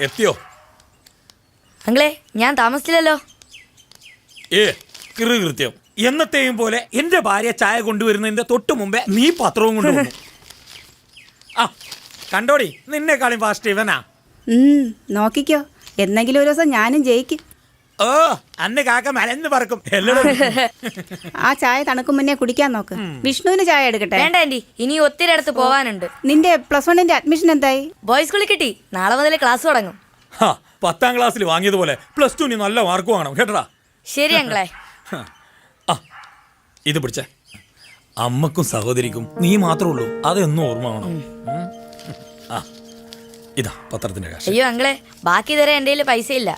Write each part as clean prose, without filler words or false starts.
എത്തിയോ? അങ്ങളെ ഞാൻ താമസിച്ചില്ലല്ലോ. കൃത്യം എന്നത്തെയും പോലെ എന്റെ ഭാര്യ ചായ കൊണ്ടുവരുന്നതിന്റെ തൊട്ടു മുമ്പേ നീ പത്രവും കൊണ്ടുവന്നു. ആ കണ്ടോടി, നിന്നെക്കാളും ഫാസ്റ്റ് ഇവനാ. നോക്കിക്കോ, എന്നെങ്കിലും ഒരു ദിവസം ഞാനും ജയിക്കും. ഓ അന്ന് കാക്ക മലന്ന് പറക്കും. ആ ചായ തണുക്കും മുന്നേ കുടിക്കാൻ നോക്ക്. വിഷ്ണുവിന് ചായ എടുക്കട്ടെ? വേണ്ട ആന്റി, ഇനി ഒത്തിരി അടുത്ത് പോവാനുണ്ട്. നിന്റെ +1 അഡ്മിഷൻ എന്തായി? ബോയ്സ് സ്കൂളിൽ കിട്ടി. നാളെ മുതൽ ക്ലാസ് തുടങ്ങും. 10ാം ക്ലാസ്സിൽ വാങ്ങിയതുപോലെ +2 നല്ല മാർക്ക് വാങ്ങണം കേട്ടടാ. ശരി അങ്ങളെ. ആ ഇത് പിടിച്ചേ. അമ്മക്കും സഹോദരിക്കും നീ മാത്രമേ ഉള്ളൂ, അതെന്നും ഓർമ്മ വേണം. ആ ഇതാ പത്രത്തിന്റെ കാശ്. അയ്യോ അങ്ങളെ, ബാക്കി തരാൻ എന്റെ കയ്യിൽ പൈസ ഇല്ല.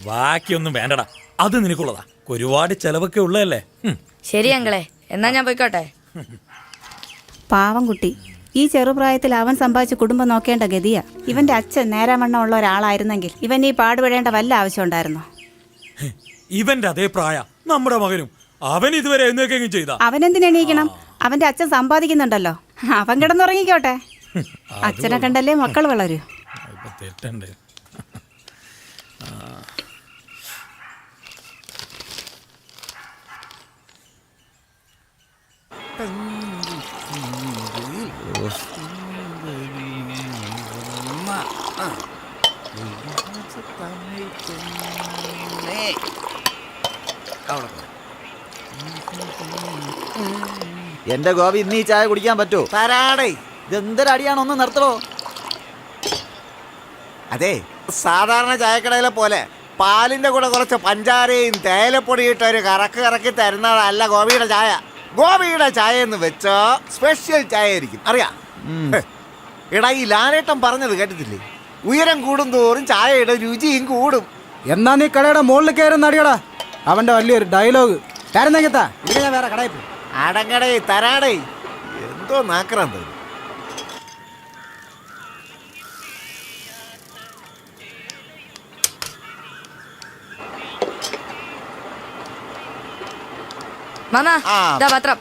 ബാക്കിയൊന്നും വേണ്ടടാ, അത് നിനക്കുള്ളതാ. ഒരുപാട് ചെലവൊക്കെ ഉള്ളതല്ലേ. ശരി അങ്ങളെ, എന്നാ ഞാൻ പോയിക്കോട്ടെ. പാവം കുട്ടി, ഈ ചെറുപ്രായത്തിൽ അവൻ സമ്പാദിച്ച് കുടുംബം നോക്കേണ്ട ഗതിയാ. ഇവന്റെ അച്ഛൻ നേരാവണ്ണം ഉള്ള ഒരാളായിരുന്നെങ്കിൽ ഇവൻ ഈ പാടുപെടേണ്ട വല്ല ആവശ്യം ഉണ്ടായിരുന്നോ? ഇവന്റെ അതേ പ്രായ നമ്മുടെ മകനും. അവൻ ഇതുവരെ എന്നൊക്കെയും ചെയ്ത. അവനെന്തിനെണീക്കണം? അവന്റെ അച്ഛൻ സമ്പാദിക്കുന്നുണ്ടല്ലോ, അവൻ കിടന്നുറങ്ങിക്കോട്ടെ. അച്ഛനെ കണ്ടല്ലേ മക്കൾ വളരൂ. തെറ്റണ്ടേ? എന്റെ ഗോപി, ഇന്ന് ഈ ചായ കുടിക്കാൻ പറ്റുമോ? തരാടേ. ഇതെന്തൊരടിയാണോ, ഒന്ന് നിർത്തണോ? അതെ, സാധാരണ ചായക്കടയിലെ പോലെ പാലിന്റെ കൂടെ കുറച്ച് പഞ്ചാരയും തേയിലപ്പൊടി ഇട്ട് ഒരു കറക്കി തരുന്നതല്ല ഗോപിയുടെ ചായ. ഗോപിയുടെ ചായ എന്ന് വെച്ചോ സ്പെഷ്യൽ ചായ ആയിരിക്കും, അറിയാം. എടാ, ഈ ലാലേട്ടൻ പറഞ്ഞത് കേട്ടിട്ടില്ലേ? ഉയരം കൂടും തോറും ചായയുടെ രുചിയും കൂടും. എന്നാ നീ കടയുടെ മുകളിൽ കയറുന്ന അടിയടാ. അവന്റെ വലിയൊരു ഡയലോഗ്. കയറുന്നെങ്കിത്താ, ഇവിടെ ഞാൻ വേറെ കടയിൽ പോയി. അടങ്ങടേ, തരാടേ. എന്തോ നാക്കറാൻ തോന്നി. മാമാ, ദാ പത്രം.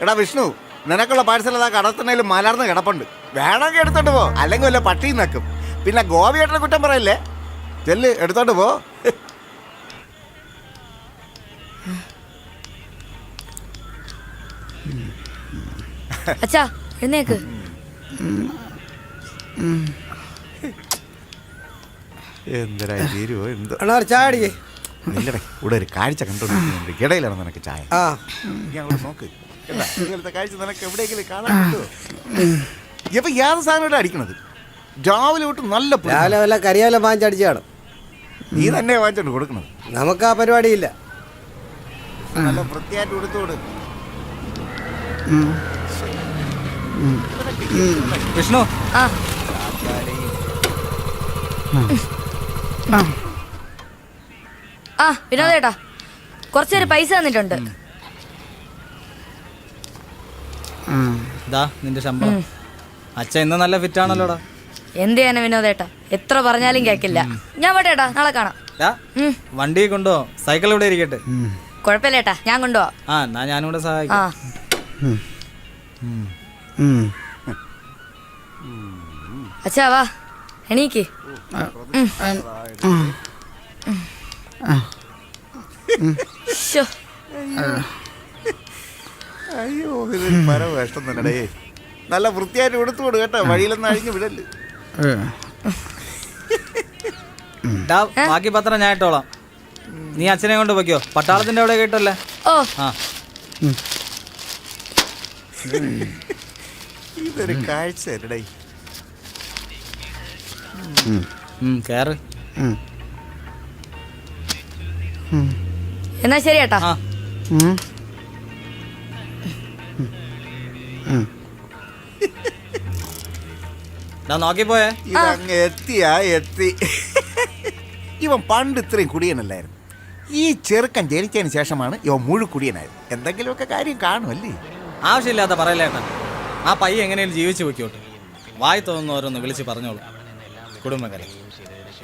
എടാ വിഷ്ണു, നിനക്കുള്ള പാഴ്സൽ അതാ കടത്തുന്നതിൽ മലർന്ന് കിടപ്പുണ്ട്. വേണമെങ്കിൽ എടുത്തോണ്ട് പോ, അല്ലെങ്കിൽ വല്ല പട്ടിയും നക്കും. പിന്നെ ഗോപിയേട്ടനെ കുറ്റം പറയല്ലേ. ചെല്ല്, എടുത്തോണ്ട് പോ. അച്ഛാ എഴുന്നേക്ക്. എന്തിനാ തീരുവോ എന്തോ. ചായ ഇല്ലടേ, ഇവിടെ ഒരു കാഴ്ച കണ്ടോണ്ടിരിക്കുന്നുണ്ട്. ഇടയിലാണ് നിനക്ക് ചായ. നോക്ക്, ഇങ്ങനത്തെ കാഴ്ച നിനക്ക് എവിടെയെങ്കിലും കാണാൻ പറ്റുമോ? ഇപ്പൊ യാതൊരു സാധനം ഇവിടെ അടിക്കണത്. രാവിലെ തൊട്ട് നല്ല വല്ല കരിയാല വാങ്ങിച്ചടിച്ചാണ്. നീ തന്നെ വാങ്ങിച്ചോണ്ട് കൊടുക്കണത്. നമുക്ക് ആ പരിപാടിയില്ല. നല്ല വൃത്തിയായിട്ട് കൊടുത്തോട്. വിഷ്ണു, ആ വിനോദേട്ടാ, കുറച്ചേരം പൈസ തന്നിട്ടുണ്ട്. നിന്റെ ശമ്പളം. അച്ഛൻ ഇന്ന് നല്ല ഫിറ്റ് ആണല്ലോടാ. എന്ത് ചെയ്യാനാ വിനോദേട്ടാ, എത്ര പറഞ്ഞാലും കേക്കില്ല. ഞാൻ പോട്ടേട്ടാ, നാളെ കാണാം. വണ്ടി കൊണ്ടോ, സൈക്കിൾ ഇവിടെ ഇരിക്കട്ടെ. കുഴപ്പമില്ലേട്ടാ, ഞാൻ കൊണ്ടുപോവാ. എന്നാ ഞാനും കൂടെ സഹായിക്കാം. അച്ഛാ വാ, എണീക്ക്. അയ്യോ, ഇതൊരു പരവേഷ്ടം തന്നെ. നല്ല വൃത്തിയായിട്ട് എടുത്തുകൊടു കേട്ടോ, വഴിയിലൊന്നും അഴിഞ്ഞു വിടല്. ബാക്കി പത്രം ഞാൻ ഇട്ടോളാം. നീ അച്ഛനെ കൊണ്ട് പോയിക്കോ, പട്ടാളത്തിന്റെ അവിടെ കേട്ടല്ലേ. ഓ ഇതൊരു കാഴ്ച അല്ലേ. കേറ്. എന്നാ ശരി ഏട്ടാ. നോക്കിപ്പോയേ. ഇതങ്ങ് എത്തി. ഇവൻ പണ്ട് ഇത്രയും കുടിയനല്ലായിരുന്നു. ഈ ചെറുക്കൻ ജനിച്ചതിന് ശേഷമാണ് ഇവൻ മുഴുക്കുടിയനായത്. എന്തെങ്കിലുമൊക്കെ കാര്യം കാണുമല്ലേ. ആവശ്യമില്ലാത്ത പറയലേട്ടാ. ആ പയ്യ എങ്ങനെയും ജീവിച്ചു വെക്കോട്ടെ. വായി തോന്നുന്നവരൊന്ന് വിളിച്ച് പറഞ്ഞോളൂ കുടുംബക്കാരെ.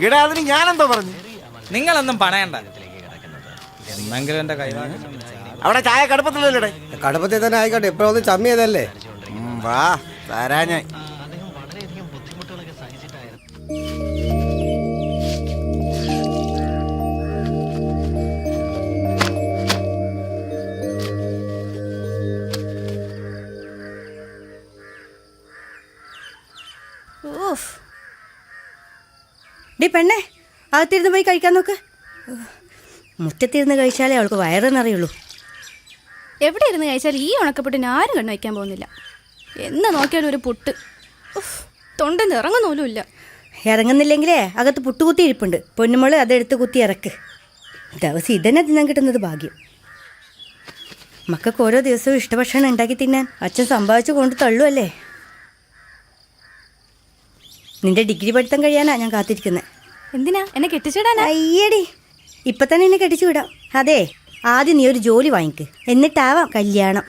ഇടാ, അതിന് ഞാനെന്തോ പറഞ്ഞു? നിങ്ങളൊന്നും പണയണ്ട. എന്നെങ്കിലും എന്റെ കൈ അവിടെ ചായ കടുപ്പത്തില്ലല്ലേ? കടുപ്പത്തിൽ തന്നെ ആയിക്കോട്ടെ. ഇപ്പഴൊന്നും ചമ്മിയതല്ലേ. വാ, തരാ ഞാൻ. ഊഫ്. ഡി പെണ്ണേ, അകത്തിരുന്ന് പോയി കഴിക്കാൻ നോക്ക്. മുറ്റത്തിരുന്ന് കഴിച്ചാലേ അവൾക്ക് വയറെന്നറിയുള്ളൂ. എവിടെ ഇരുന്ന് കഴിച്ചാൽ ഈ ഉണക്കപ്പെട്ടിന് ആരും കണ്ണു വയ്ക്കാൻ പോകുന്നില്ല. എന്ന് നോക്കിയാലും ഒരു പുട്ട്. ഉഫ്, തൊണ്ടെന്ന് ഇറങ്ങുന്നോലും ഇല്ല. ഇറങ്ങുന്നില്ലെങ്കിലേ അകത്ത് പുട്ടുകുത്തി ഇരിപ്പുണ്ട്. പൊന്നുമോള് അതെടുത്ത് കുത്തി ഇറക്ക്. ദിവസം ഇതന്നെ തിന്നാൻ കിട്ടുന്നത് ഭാഗ്യം. മക്കൾക്ക് ഓരോ ദിവസവും ഇഷ്ടഭക്ഷണം ഉണ്ടാക്കി തിന്നാൻ അച്ഛൻ സമ്പാദിച്ചു കൊണ്ട് തള്ളുമല്ലേ. നിന്റെ ഡിഗ്രി പഠിത്തം കഴിയാനാ ഞാൻ കാത്തിരിക്കുന്നത്. എന്തിനാ എന്നെ കെട്ടിച്ചിടാനാ? അയ്യടി, ഇപ്പം തന്നെ എന്നെ കെട്ടിച്ചു വിടാം. അതെ, ആദ്യം നീ ഒരു ജോലി വാങ്ങിക്ക്, എന്നിട്ടാവാം കല്യാണം.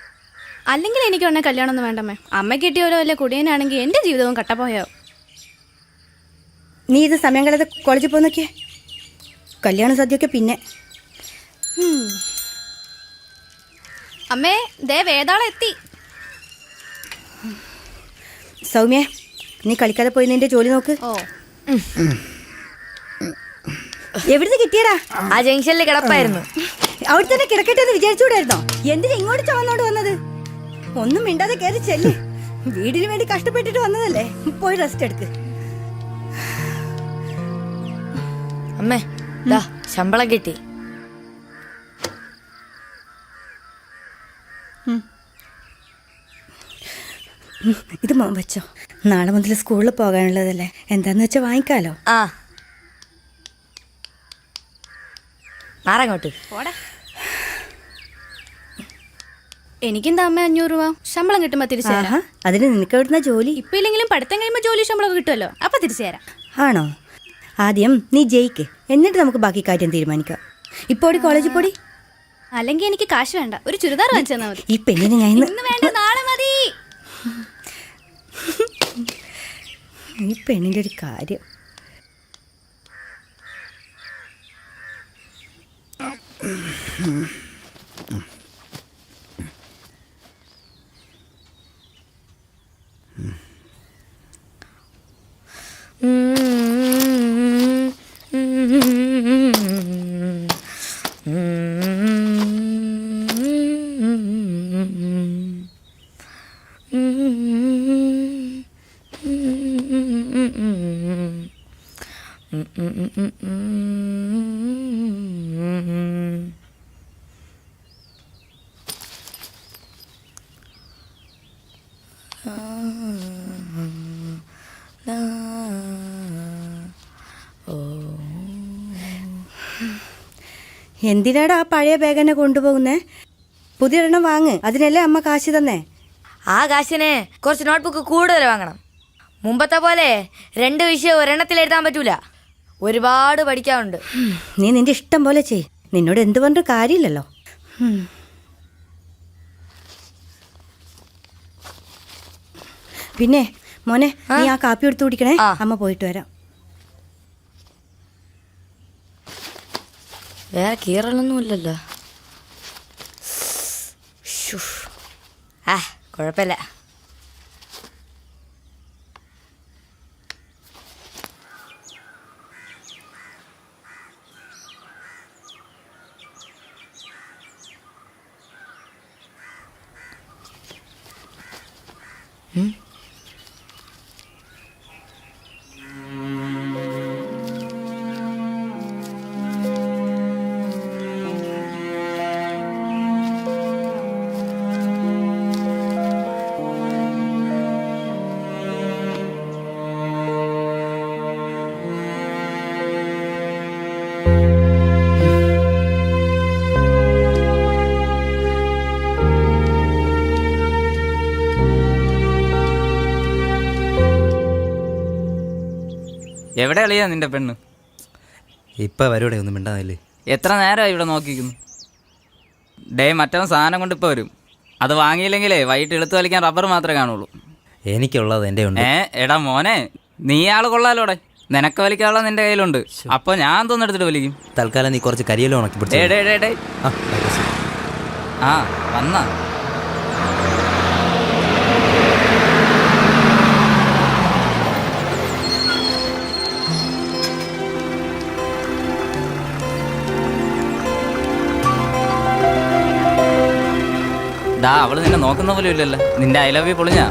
അല്ലെങ്കിൽ എനിക്ക് ഉടനെ കല്യാണമൊന്നും വേണ്ടമ്മേ. അമ്മ കിട്ടിയോരോ വല്ല കുടിയനാണെങ്കിൽ എൻ്റെ ജീവിതവും കട്ടപ്പോയോ. നീ ഇത് സമയം കളയാതെ കോളേജിൽ പോയി നോക്കിയേ. കല്യാണ സദ്യയൊക്കെ പിന്നെ. അമ്മേ, ദേ വേതാളം എത്തി. സൗമ്യ, നീ കളിക്കാതെ പോയി നിന്റെ ജോലി നോക്ക്. ഓ, എവിടുന്ന് കിട്ടിയടാ? ആ ജംഗ്ഷനിൽ കിടപ്പായിരുന്നു. അവിടെ തന്നെ കിടക്കട്ടെ എന്ന് വിചാരിച്ചുകൂടായിരുന്നോ? എന്തിനാ ഇങ്ങോട്ട് ചുവന്നോണ്ട് വന്നത്? ഒന്നും മിണ്ടാതെ കയറി ചെല്ല്. വീടിന് വേണ്ടി കഷ്ടപ്പെട്ടിട്ട് വന്നതല്ലേ, പോയി റെസ്റ്റ് എടുക്ക്. അമ്മേ, ദാ ശമ്പളം കിട്ടി. ഇത് മോൻ വെച്ചോ. നാളെ മുതൽ സ്കൂളിൽ പോകാനുള്ളതല്ലേ, എന്താന്ന് വെച്ചാൽ വാങ്ങിക്കാലോ. ആ, മാറങ്ങോട്ട്. എനിക്കെന്താ അമ്മ 500 രൂപ ശമ്പളം കിട്ടുമ്പോ തിരിച്ചു തരാം. ആഹാ, അതിന് നിനക്ക് എവിടുന്ന ജോലി? ഇപ്പൊ ഇല്ലെങ്കിലും പഠിത്തം കഴിയുമ്പോൾ ജോലി ശമ്പളം കിട്ടുമല്ലോ, അപ്പൊ തിരിച്ചു തരാം. ആണോ? ആദ്യം നീ ജയിക്ക്, എന്നിട്ട് നമുക്ക് ബാക്കി കാര്യം തീരുമാനിക്കാം. ഇപ്പോടി കോളേജിൽ പോടി. അല്ലെങ്കിൽ എനിക്ക് കാശ് വേണ്ട, ഒരു ചുരിദാർ വാങ്ങിച്ചു തന്നാ മതി. ഈ പെണ്ണിനെ ഞാൻ ഇന്ന് വേണ്ട, നാളെ മതി. ഈ പെണ്ണിൻ്റെ ഒരു കാര്യം. എന്തിനാടാ ആ പഴയ ബാഗെന്നെ കൊണ്ടുപോകുന്നേ? പുതിയൊരെണ്ണം വാങ്ങ്, അതിനല്ലേ അമ്മ കാശ് തന്നേ. ആ കാശിന് കുറച്ച് നോട്ട്ബുക്ക് കൂടുതൽ വാങ്ങണം. മുമ്പത്തെ പോലെ 2 വിഷയം ഒരെണ്ണത്തിൽ എഴുതാൻ പറ്റൂല, ഒരുപാട് പഠിക്കാനുണ്ട്. നീ നിന്റെ ഇഷ്ടം പോലെ ചെയ്, നിന്നോട് എന്ത് പറഞ്ഞിട്ട് കാര്യമില്ലല്ലോ. പിന്നെ മോനെ, നീ ആ കാപ്പി എടുത്ത് കുടിക്കണേ. അമ്മ പോയിട്ട് വരാം. വേറെ കീറലൊന്നുമില്ലല്ലോ. ആ, കുഴപ്പമില്ല. എവിടെ കളിയാ നിന്റെ പെണ്ണ്? ഇപ്പം വരൂടെ, ഒന്നും മിണ്ടാതില്ലേ? എത്ര നേരമായി ഇവിടെ നോക്കിക്കുന്നു? ഡേ, മറ്റവൻ സാധനം കൊണ്ട് ഇപ്പോൾ വരും. അത് വാങ്ങിയില്ലെങ്കിലേ വൈകിട്ട് ഇളുത്ത് വലിക്കാൻ റബ്ബർ മാത്രമേ കാണുള്ളൂ. എനിക്കുള്ളത് എൻ്റെ ഉണ്ട്. എടാ മോനെ, നീ ആള് കൊള്ളാലോടെ. നിനക്ക് വലിക്കാനുള്ളത് നിന്റെ കയ്യിലുണ്ട്. അപ്പോൾ ഞാൻ തോന്നെടുത്തിട്ട് വലിക്കും. തൽക്കാലം നീ കുറച്ച് കരിയല്ലോ ഉണക്കി പിടിച്ചു. ആ, വന്നാ അവള് നിന്നെ നോക്കുന്ന പോലും ഇല്ലല്ലോ. നിന്റെ ഐ ലവ് യു പൊളിഞ്ഞാ?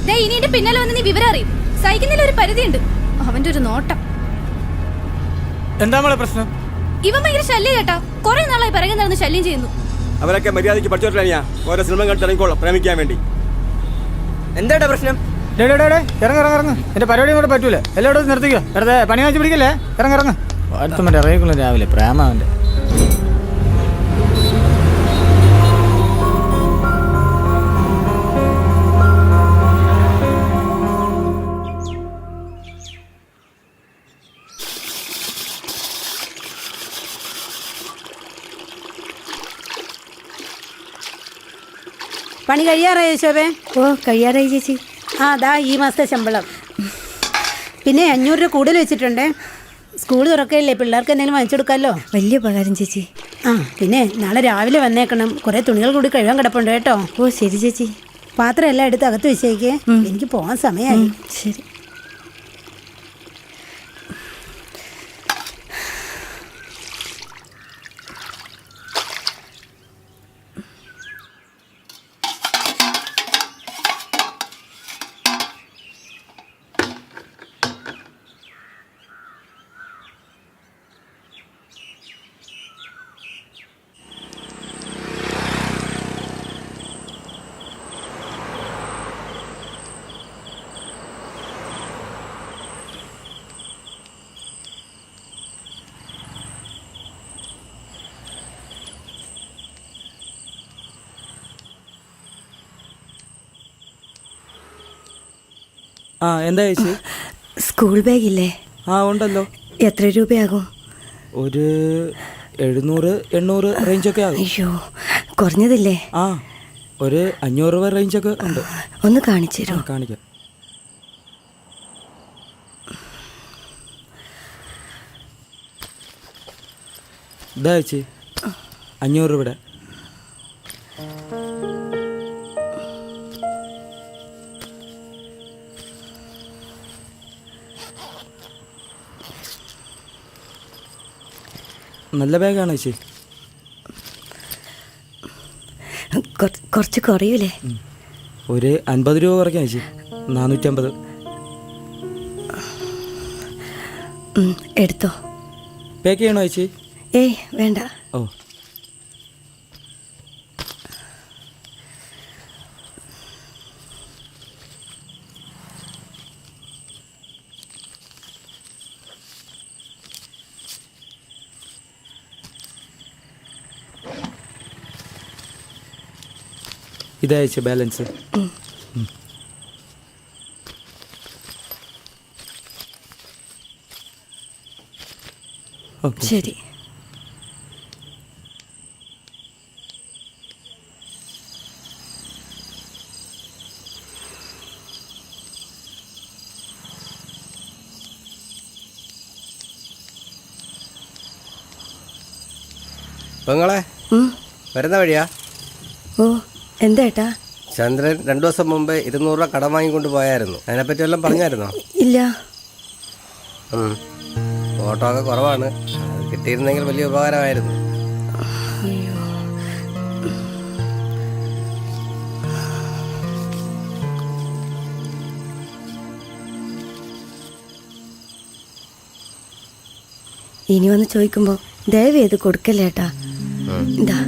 ദേ ഇനി എന്റെ പിന്നാലെ വന്ന് നീ വിവരം അറിയും. സഹിക്കുന്നതിൽ ഒരു പരിധിയുണ്ട്. അവന്റെ ഒരു നോട്ടം. എന്താ നമ്മളെ പ്രശ്നം? ഇവൻ ഭയങ്കര ശല്യം കേട്ടാ. കുറെ നാളായി പിറകെ നടന്ന് ശല്യം ചെയ്യുന്നു. അവരൊക്കെ മര്യാദയ്ക്ക് പഠിച്ചോട്ടില്ല. ഓരോ സിനിമ കണ്ടിട്ട് ഇറങ്ങിക്കോളാം പ്രേമിക്കാൻ വേണ്ടി. എന്താ പ്രശ്നം? ഇറങ്ങ്. എന്റെ പരിപാടി കൂടെ പറ്റൂല. എല്ലായിടത്തും നിർത്തിക്കോ. വെറുതെ പണി വെച്ച് പിടിക്കല്ലേ. ഇറങ്ങ്. അടുത്ത മറ്റേ ഇറങ്ങിക്കുള്ളൂ രാവിലെ പ്രേമാവന്റെ. പണി കഴിയാറായോ ശോഭേ? ഓ കഴിയാറായി ചേച്ചി. ആ അതാ ഈ മാസത്തെ ശമ്പളം. പിന്നെ 500 രൂപ കൂടുതൽ വെച്ചിട്ടുണ്ടേ. സ്കൂൾ തുറക്കയില്ലേ, പിള്ളേർക്ക് എന്തെങ്കിലും വാങ്ങിച്ചു കൊടുക്കാമല്ലോ. വലിയ ഉപകാരം ചേച്ചി. ആ പിന്നെ നാളെ രാവിലെ വന്നേക്കണം. കുറേ തുണികൾ കൂടി കഴുകാൻ കിടപ്പുണ്ട് കേട്ടോ. ഓ ശരി ചേച്ചി. പാത്രം എല്ലാം എടുത്ത് അകത്ത് വെച്ചേക്കേ. എനിക്ക് പോകാൻ സമയമായി. ശരി. ആ എന്താ ചേച്ചി? സ്കൂൾ ബാഗ് ഇല്ലേ? ആ ഉണ്ടല്ലോ. എത്ര രൂപയാകും? ഒരു 700-800 റേഞ്ചൊക്കെ ആകും. അയ്യോ കുറഞ്ഞതില്ലേ? ആ ഒരു 500 രൂപ റേഞ്ചൊക്കെ ഉണ്ട്. ഒന്ന് കാണിച്ചു തരുമോ? കാണിക്കാം. ഇതാ ചേച്ചി 500 രൂപയുടെ. നല്ല ബാഗാണ് ചേച്ചി. കുറച്ച് കുറയൂലേ? ഒരു 50 രൂപ കുറയ്ക്കാം ചേച്ചി. 450. എടുത്തോ. പാക്ക് ചെയ്യണോ ചേച്ചി? ഏയ് വേണ്ട. ഓ ഇതാ ചേച്ചി ബാലൻസ്. ഓക്കെ ശരി. പെങ്ങളെ വരുന്ന വഴിയാ? ഓ എന്താ ഏട്ടാ? ചന്ദ്രൻ 2 ദിവസം മുമ്പ് 200 രൂപ കടം വാങ്ങിക്കൊണ്ട് പോയായിരുന്നു. അതിനെപ്പറ്റി വല്ലതും പറഞ്ഞായിരുന്നോ? ഇല്ല. ഫോട്ടോ ഒക്കെ കുറവാണ്. കിട്ടിയിരുന്നെങ്കിൽ വലിയ ഉപകാരമായിരുന്നു. അയ്യോ ഇനി വന്ന് ചോദിക്കുമ്പോ ദയവ് ചെയ്ത് കൊടുക്കല്ലേട്ടാ. ഇതാ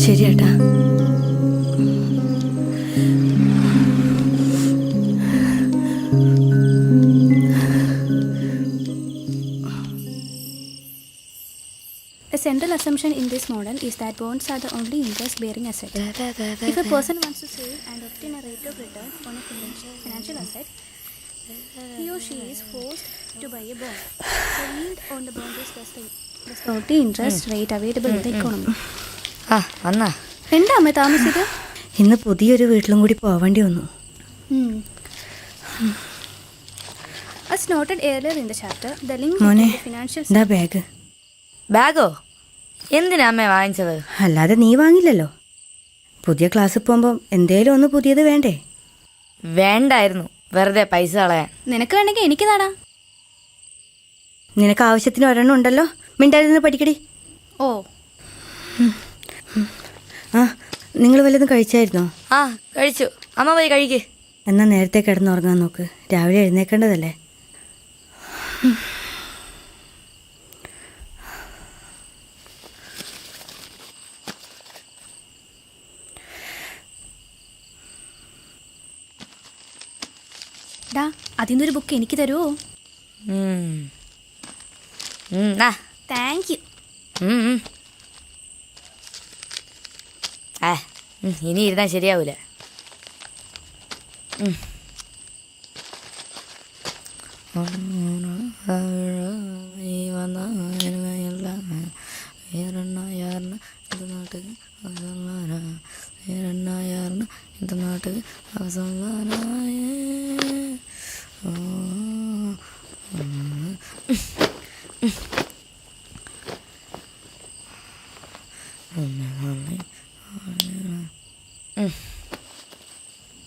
ശരിയേട്ടാ. A central assumption in this model is that bonds are the only interest-bearing asset. If a person wants to save and obtain a rate of return on a financial asset, he or she is forced to buy a bond. The yield on the bond is thus the only interest rate available in the economy. ആ വന്നാ? എന്താ അമ്മ താമസിച്ചത്? ഇന്ന് പുതിയൊരു വീട്ടിലും കൂടി പോവേണ്ടി വന്നു. As noted earlier in the chapter, the link മോനെ between the financial എന്താ ബാഗ്? ബാഗോ? എന്തിനാ അമ്മ വാങ്ങിച്ചത്? അല്ലാതെ നീ വാങ്ങില്ലല്ലോ. പുതിയ ക്ലാസ്സിൽ പോകുമ്പോൾ എന്തേലും ഒന്ന് പുതിയത് വേണ്ടേ? വേണ്ടായിരുന്നു, വെറുതെ പൈസ കളയാൻ. നിനക്ക് വേണമെങ്കിൽ എനിക്ക് താടാ. നിനക്ക് ആവശ്യത്തിന് ഒരെണ്ണം ഉണ്ടല്ലോ. മിണ്ടാതിരുന്ന് പഠിക്കടി. ഓ ആ നിങ്ങൾ വല്ലതും കഴിച്ചായിരുന്നോ? ആ കഴിച്ചു. അമ്മ പോയി കഴിക്ക്. എന്നാൽ നേരത്തെ കിടന്നുറങ്ങാൻ നോക്ക്. രാവിലെ എഴുന്നേക്കേണ്ടതല്ലേ. ഡാ അതിന്നൊരു ബുക്ക് എനിക്ക് തരുമോ? Thank you. ഇനി ഇരുന്നാൽ ശരിയാവൂല.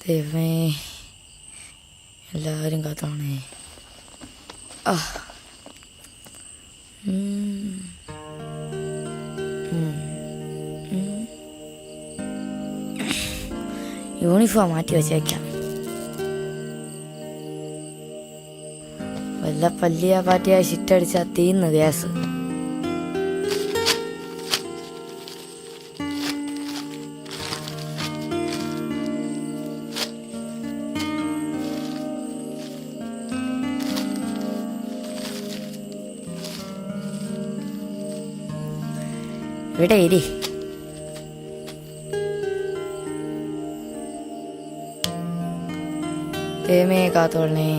ദൈവമേ, എല്ലാവരും കാത്തോണേ. യൂണിഫോം മാറ്റി വെച്ചേക്കാം. വല്ല പല്ലിയ പാറ്റിയ ഷിറ്റടിച്ചാ തീന്ന് ഗ്യാസ്. ഇവിടെ ഇരി. ദൈവമേ കാത്തോളണേ.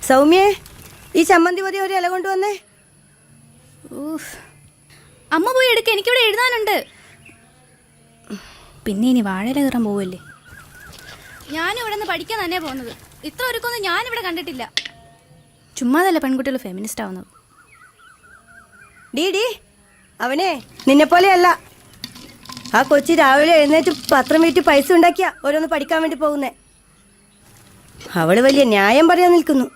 സൗമ്യേ, ഈ ചമ്മന്തി പൊതി ഒരു ഇല കൊണ്ടുവന്നേ. അമ്മ പോയി എടുക്ക, എനിക്കിവിടെ എഴുതാനുണ്ട്. പിന്നെ ഇനി വാഴയില കയറാൻ പോവല്ലേ. ഞാനും ഇവിടെ നിന്ന് പഠിക്കാൻ തന്നെ പോകുന്നത്. ഇത്ര ഒരുക്കൊന്നും ഞാനിവിടെ കണ്ടിട്ടില്ല. ചുമ്മാതല്ല പെൺകുട്ടികൾ ഫെമിനിസ്റ്റ് ആവുന്നത്. ഡീ അവനെ നിന്നെ പോലെയല്ല. ആ കൊച്ചി രാവിലെ എഴുന്നേറ്റ് പത്രം വീട്ടി പൈസ ഉണ്ടാക്കിയ ഓരോന്ന് പഠിക്കാൻ വേണ്ടി പോകുന്നേ. അവള് വലിയ ന്യായം പറയാൻ നിൽക്കുന്നു.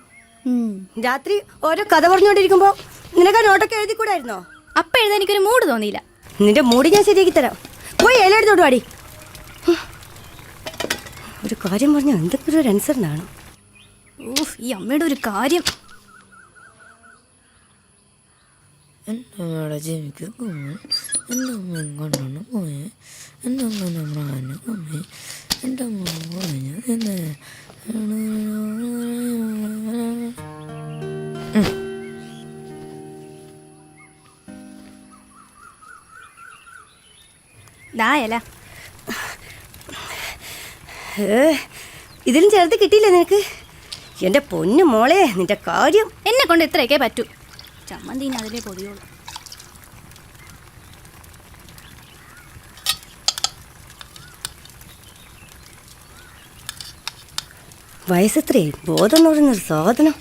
രാത്രി ഓരോ കഥ പറഞ്ഞുകൊണ്ടിരിക്കുമ്പോ നിനക്ക് ആ നോട്ടൊക്കെ എഴുതി കൂടായിരുന്നോ? അപ്പം എഴുതാൻ എനിക്കൊരു മൂഡ് തോന്നിയില്ല. നിന്റെ മൂടി ഞാൻ ശരിയാക്കി തരാം. പോയി ഇല എടുത്തോട്ട് പാടി. ഒരു കാര്യം പറഞ്ഞാൽ എന്തൊക്കെ ഒരു അനുസരണമാണ്. ഈ അമ്മയുടെ ഒരു കാര്യം. എൻ്റെ അമ്മയുടെ ജീവിക്ക് എൻ്റെ അമ്മ എങ്ങോട്ടാണ് പോയെ? എൻ്റെ അമ്മ നമ്മളെ പോയി. എൻ്റെ അമ്മ പോയി. ദായല്ല ഇതിലും ചേർത്ത് കിട്ടിയില്ലേ നിനക്ക്? എൻ്റെ പൊന്നു മോളെ, നിന്റെ കാര്യം. എന്നെ കൊണ്ട് ഇത്രയൊക്കെ പറ്റൂ. ചമ്മന്തിന് അതിലേ പൊടിയോളൂ. വയസ്സത്രേ ബോധം എന്ന് പറയുന്നൊരു സാധനം.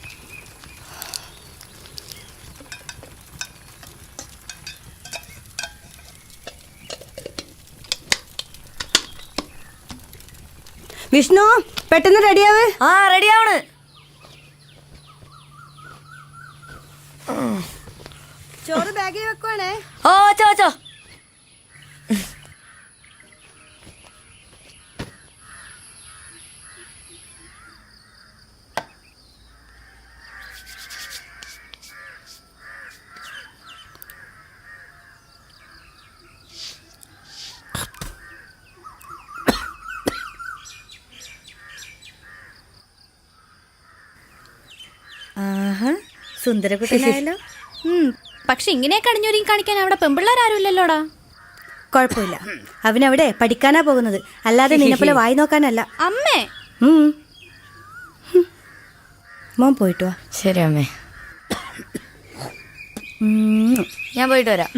വിഷ്ണു, പെട്ടെന്ന് റെഡിയാവ്. ആ റെഡിയാവണ്. ചോറ് ബാഗിൽ വെക്കുവാണേ. ഓ ചോ ചോ. സുന്ദരക്കുട്ടനായാലോ. പക്ഷെ ഇങ്ങനെയൊക്കെ അണിഞ്ഞൊരുങ്ങി കാണിക്കാൻ അവിടെ പെമ്പിള്ളേരാരും ഇല്ലല്ലോടാ. കുഴപ്പമില്ല, അവനവിടെ പഠിക്കാനാ പോകുന്നത്, അല്ലാതെ നിന്നെപ്പോലെ വായി നോക്കാനല്ല. അമ്മേ, മോൻ പോയിട്ട് വാ. ശരി അമ്മേ, ഞാൻ പോയിട്ട് വരാം.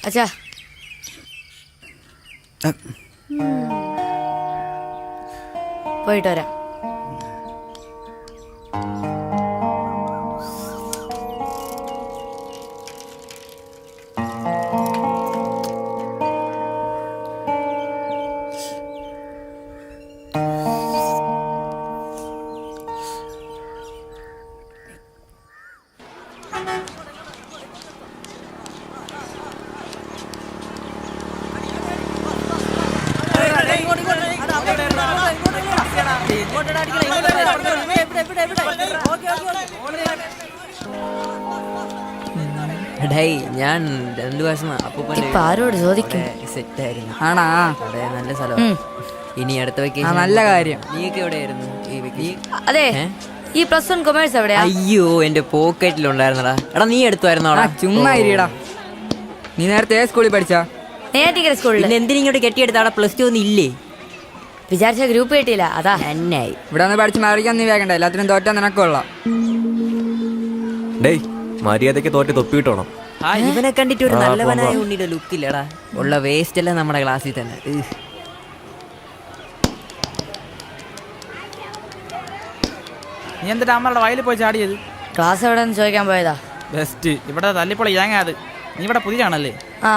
അച്ഛാ പോയിട്ട് വരാം. ഞാൻ 2 വർഷം ഇപ്പൊ ആരോട് ചോദിക്കും? സെറ്റായിരുന്നു. ആണാ? അതെ, നല്ല സ്ഥലം. ഇനി അടുത്ത വെക്കേഷൻ. നല്ല കാര്യം. നീയൊക്കെ എവിടെയായിരുന്നു ഈ വെക്കേഷൻ? അതെ, ഈ +1 കൊമേഴ്സ് എവിടെയാ? അയ്യോ, എന്റെ പോക്കറ്റിലുണ്ടായിരുന്നടാ. എടാ, നീ എടുത്തുവായിരുന്നോടാ? ചുമ്മാ ഇരിയടാ. നീ നേരത്തെ സ്കൂളിൽ പഠിച്ചാ? നെയ്യാറ്റിൻകര സ്കൂളിൽ. പിന്നെ എന്തിനിങ്ങോട്ട് കെട്ടിയെടുത്ത? അവിടെ +2 ഒന്നും ഇല്ലേ? വിചാരിച്ച ഗ്രൂപ്പ് കിട്ടിയില്ല, അതാ എന്നായി. ഇവിടെ ഒന്ന് പഠിച്ച് മാറിക്കാൻ നീ വേഗണ്ട, എല്ലാത്തിനും തോറ്റാ നിനക്കൊള്ളാം. ഡേയ്, മര്യാദയ്ക്ക് തോറ്റ് തൊപ്പിയിട്ടോണം. ഇവനെ കണ്ടിട്ട് ഒരു നല്ലവനായ ഉണ്ണിയുടെ ലുക്കില്ലടാ. ഉള്ള വേസ്റ്റ് എല്ലാം നമ്മുടെ ക്ലാസ്സിൽ തന്നെ. നീ എന്തിനാ അമ്മയുടെ വയലിൽ പോയി ചാടിയത്? ക്ലാസ് എവിടെ ചോദിക്കാൻ പോയതാ. ബെസ്റ്റ്. ഇവിടെ തല്ലിപ്പൊളി യാങ്ങാത്. നീ ഇവിടെ പുതിയാണല്ലേ? ആ,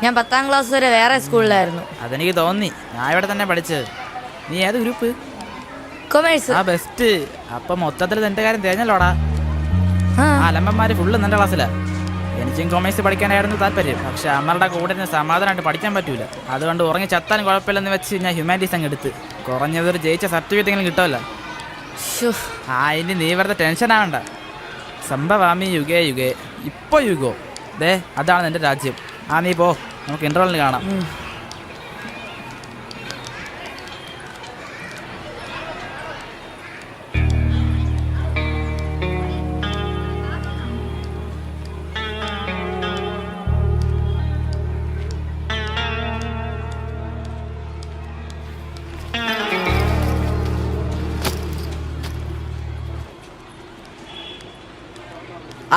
ഞാൻ 10ാം ക്ലാസ് വരെ വേറെ സ്കൂളിലായിരുന്നു. അതെനിക്ക് തോന്നി. ഞാൻ ഇവിടെ തന്നെ പഠിച്ചത്. നീ ഏത് ഗ്രൂപ്പ്? കൊമേഴ്സ്. ആ, ബെസ്റ്റ്. അപ്പൊ മൊത്തത്തിൽ നിന്റെ കാര്യം തേഞ്ഞല്ലോടാ. അലമ്പന്മാര് ഫുള്ള് നിന്റെ ക്ലാസ്സിലാ. എനിക്കും കൊമേഴ്സ് പഠിക്കാനായിരുന്നു താല്പര്യം. പക്ഷെ അമ്മയുടെ കൂടെ സമാധാനമായിട്ട് പഠിക്കാൻ പറ്റൂല. അതുകൊണ്ട് ഉറങ്ങി ചത്താലും കുഴപ്പമില്ലെന്ന് വെച്ച് ഞാൻ ഹ്യൂമാനിറ്റീസ് അങ്ങ് എടുത്ത്. കുറഞ്ഞതൊരു ജയിച്ച സർട്ടിഫിക്കറ്റെങ്കിലും കിട്ടുമല്ലോ. ഇനി നീ വെറുതെ ടെൻഷൻ ആവണ്ട. സംഭവാമി യുഗേ യുഗേ, ഇപ്പൊ യുഗോ. ദേ, അതാണ് നിന്റെ രാജ്യം. നീ പോ, നമുക്ക് ഇന്റർവെല്ലിന് കാണാം.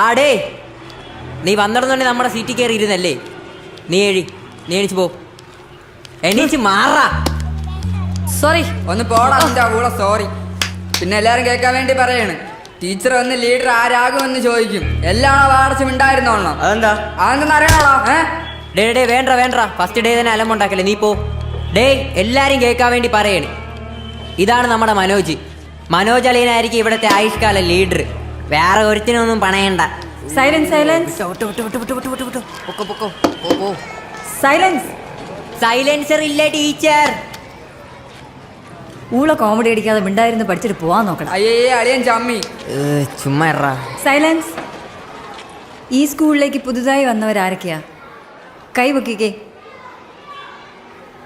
ആടേ, നീ വന്നിടുന്നുണ്ടെങ്കിൽ നമ്മുടെ സീറ്റിൽ കയറി ഇരുന്നല്ലേ? നീ എണീച്ച് പോ. എണീച്ച് മാറാ. സോറി. ഒന്ന് പോടാ കൂടെ. സോറി. പിന്നെ എല്ലാരും കേൾക്കാൻ വേണ്ടി പറയാണ്. ടീച്ചർ വന്ന് ലീഡർ ആരാകുമെന്ന് ചോദിക്കും. എല്ലാം വാടച്ചും ഉണ്ടായിരുന്നോളണം. അതെന്താ? അതെന്താ അറിയണോളോ? വേണ്ട ഫസ്റ്റ് ഡേ തന്നെ അലമ്പുണ്ടാക്കല്ലേ. നീ പോ. ഡേ, എല്ലാരും കേൾക്കാൻ വേണ്ടി പറയണേ. ഇതാണ് നമ്മുടെ മനോജ്. മനോജ് അളിയനായിരിക്കും ഇവിടുത്തെ ആയുഷ്കാല ലീഡർ. വേറെ ഒരുത്തിനൊന്നും പണയണ്ട. Silence silence silence. സൈലൻസർ ഇല്ല ടീച്ചർ. ഊള കോമഡി അടിക്കാതെ മിണ്ടായിരുന്നു പഠിച്ചിട്ട് പോവാൻ നോക്കണം. അയ്യേ അളിയൻ ചമ്മി. ചുമ്മാ ഇറാ. സൈലൻസ്. ഈ സ്കൂളിലേക്ക് പുതുതായി വന്നവരാരൊക്കെയാ? കൈ പൊക്കിക്കേ.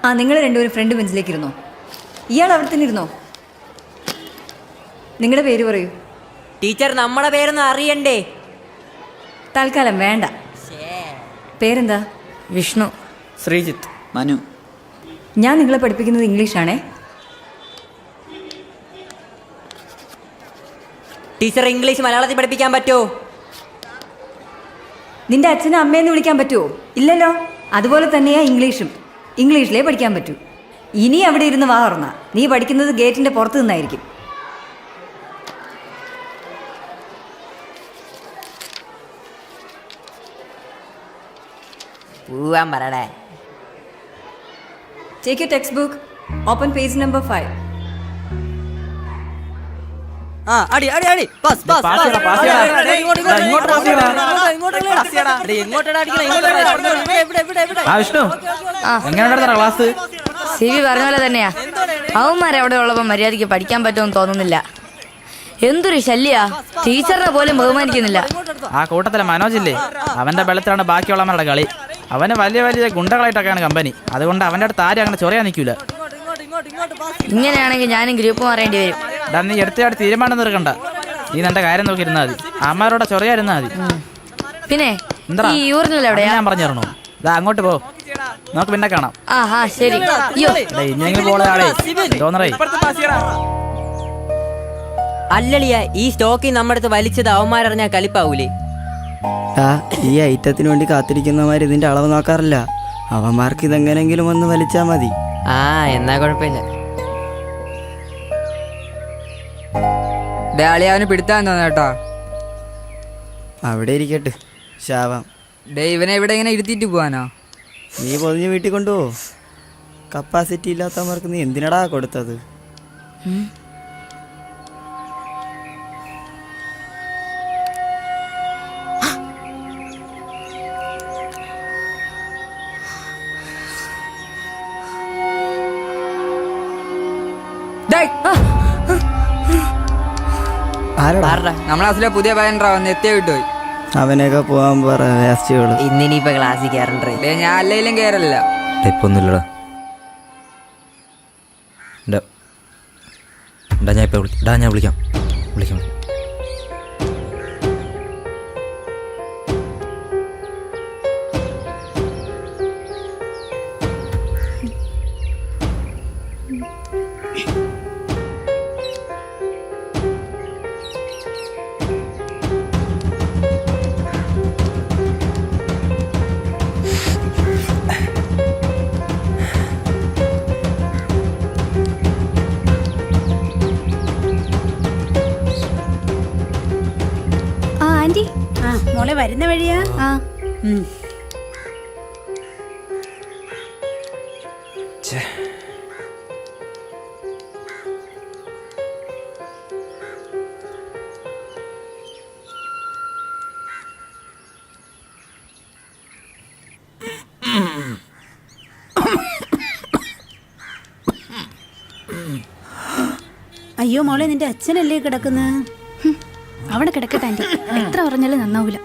ആ, നിങ്ങൾ രണ്ടുപേരും ഫ്രണ്ട് ബെഞ്ചിലേക്ക് ഇരുന്നോ. ഇയാൾ അവിടെ തന്നെ ഇരുന്നോ. നിങ്ങളുടെ പേര് പറയൂ. ടീച്ചർ നമ്മളെ പേരൊന്നും അറിയണ്ടേ? തൽക്കാലം വേണ്ട. പേരെന്താ? വിഷ്ണു. ശ്രീജിത്ത്. മനു. ഞാൻ നിങ്ങളെ പഠിപ്പിക്കുന്നത് ഇംഗ്ലീഷാണേ. ടീച്ചർ ഇംഗ്ലീഷ് മലയാളത്തിൽ പഠിപ്പിക്കാൻ പറ്റുമോ? നിന്റെ അച്ഛനും അമ്മയെന്ന് വിളിക്കാൻ പറ്റുമോ? ഇല്ലല്ലോ. അതുപോലെ തന്നെയാ ഇംഗ്ലീഷും. ഇംഗ്ലീഷിലേ പഠിക്കാൻ പറ്റൂ. ഇനി അവിടെ ഇരുന്ന് വാ തുറന്ന നീ പഠിക്കുന്നത് ഗേറ്റിന്റെ പുറത്ത് നിന്നായിരിക്കും. പോവാൻ പറടേ. Take you textbook. Open page number 5. അടി അടി അടി. Pass pass pass. വിഷ്ണു എങ്ങനെയുണ്ടായിരുന്നു ക്ലാസ്? സിവി പറഞ്ഞ പോലെ തന്നെയാ. അവന്മാരെ അവിടെ ഉള്ളപ്പോൾ മര്യാദയ്ക്ക് പഠിക്കാൻ പറ്റുമെന്ന് തോന്നുന്നില്ല. എന്തൊരു ശല്യാ. ടീച്ചറിനെ പോലും ബഹുമാനിക്കുന്നില്ല. ആ കൂട്ടത്തിലെ മനോജില്ലേ, അവന്റെ ബലത്തിലാണ് ബാക്കിയുള്ളവന്മാരുടെ കളി. അവന് വലിയ വലിയ ഗുണ്ടകളായിട്ടൊക്കെയാണ് കമ്പനി. അതുകൊണ്ട് അവന്റെ അടുത്ത് ആരും അങ്ങനെ ചൊറിയാൻ നിൽക്കൂല. ഇങ്ങനെയാണെങ്കിൽ ഞാനും ഗ്രൂപ്പ് മാറേണ്ടി വരും. നീ എടുത്തയാട് തീരുമാനം തീർക്കണ്ട. നീ നിന്റെ കാര്യം നോക്കിയിരുന്നാ മതി. അമ്മമാരോടെ ചൊറിയായിരുന്നാ മതി. പിന്നെ എന്താ ഈ യൂറിനൽ എവിടെയാ? ഞാൻ പറഞ്ഞു തരണോ? ഇതാ അങ്ങോട്ട് പോ, നമുക്ക് പിന്നെ കാണാം. ശരി. ഇനിയെങ്കിലും പോളെ ആളെ തോന്നറേ. അല്ലളിയ, ഈ സ്റ്റോക്കിൽ നമ്മുടെ അടുത്ത് വലിച്ചത് അവന്മാരറിഞ്ഞാൽ കലിപ്പാവൂലേ? ഈ ഐറ്റത്തിന് വേണ്ടി കാത്തിരിക്കുന്നവന്മാർ ഇതിന്റെ അളവ് നോക്കാറില്ല. അവന്മാർക്ക് ഇതെങ്ങനെങ്കിലും ഒന്ന് വലിച്ചാ മതി. എന്നാ കുഴപ്പമില്ല. അവന് പിടുത്താൻ തോന്നേട്ടോ. അവിടെ ഇരിക്കട്ടെ, ശാവാം. ഇവനെ ഇവിടെ ഇങ്ങനെ ഇരുത്തിയിട്ട് പോവാനോ? നീ പൊതിഞ്ഞ് വീട്ടിൽ കൊണ്ടുപോ. കപ്പാസിറ്റി ഇല്ലാത്തവർക്ക് നീ എന്തിനടാ കൊടുത്തത്? നമ്മളെ ക്ലാസ്സിലെ പുതിയ പയ്യൻറാ വന്ന് എത്തിയ വിട്ടുപോയി. അവനൊക്കെ പോവാൻ പറ. വേസ്റ്റുകള് ഇന്നിനിപ്പോ ക്ലാസ്സിൽ കയറണ്ടേ? ഞാൻ അല്ലെങ്കിലും കയറല്ല. ഇപ്പൊന്നുമില്ലടാ. ഞാൻ വിളിക്കാം. ആന്റി, മോളെ വരുന്ന വഴിയാ? അയ്യോ മോളെ, നിന്റെ അച്ഛനല്ലേ കിടക്കുന്നത്? അവിടെ കിടക്കട്ടെ ആന്റി, എത്ര പറഞ്ഞാലും നന്നാവൂല.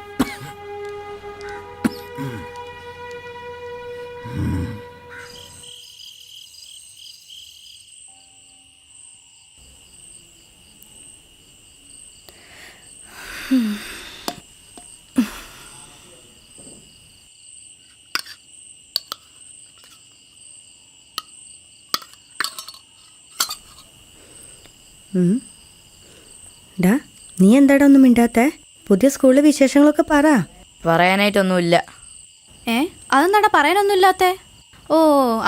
നീ എന്താടാ ഒന്നും മിണ്ടാത്തെ? പുതിയ സ്കൂളിലെ വിശേഷങ്ങളൊക്കെ പറ. പറയാനായിട്ടൊന്നുമില്ല. അതെന്താടാ പറയാനൊന്നുമില്ലാത്തെ? ഓ,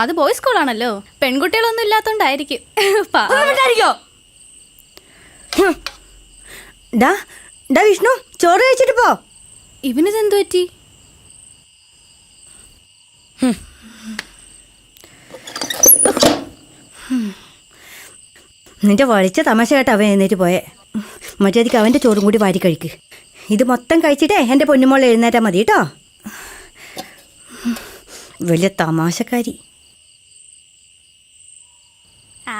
അത് ബോയ്സ് സ്കൂളാണല്ലോ. പെൺകുട്ടികളൊന്നും ഇല്ലാത്തോണ്ടായിരിക്കും. വിഷ്ണു, ചോറ് കഴിച്ചിട്ട് പോ. ഇവനിതെന്തു പറ്റി? നിന്റെ വളിച്ച തമാശ കേട്ട് അവൻ എഴുന്നേറ്റ് പോയേ. മറ്റേതിക്ക് അവൻ്റെ ചോറും കൂടി വാരി കഴിക്ക്. ഇത് മൊത്തം കഴിച്ചിട്ടേ എൻ്റെ പൊന്നുമോൾ എഴുന്നേറ്റാൽ മതി കേട്ടോ. വലിയ തമാശക്കാരി. ആ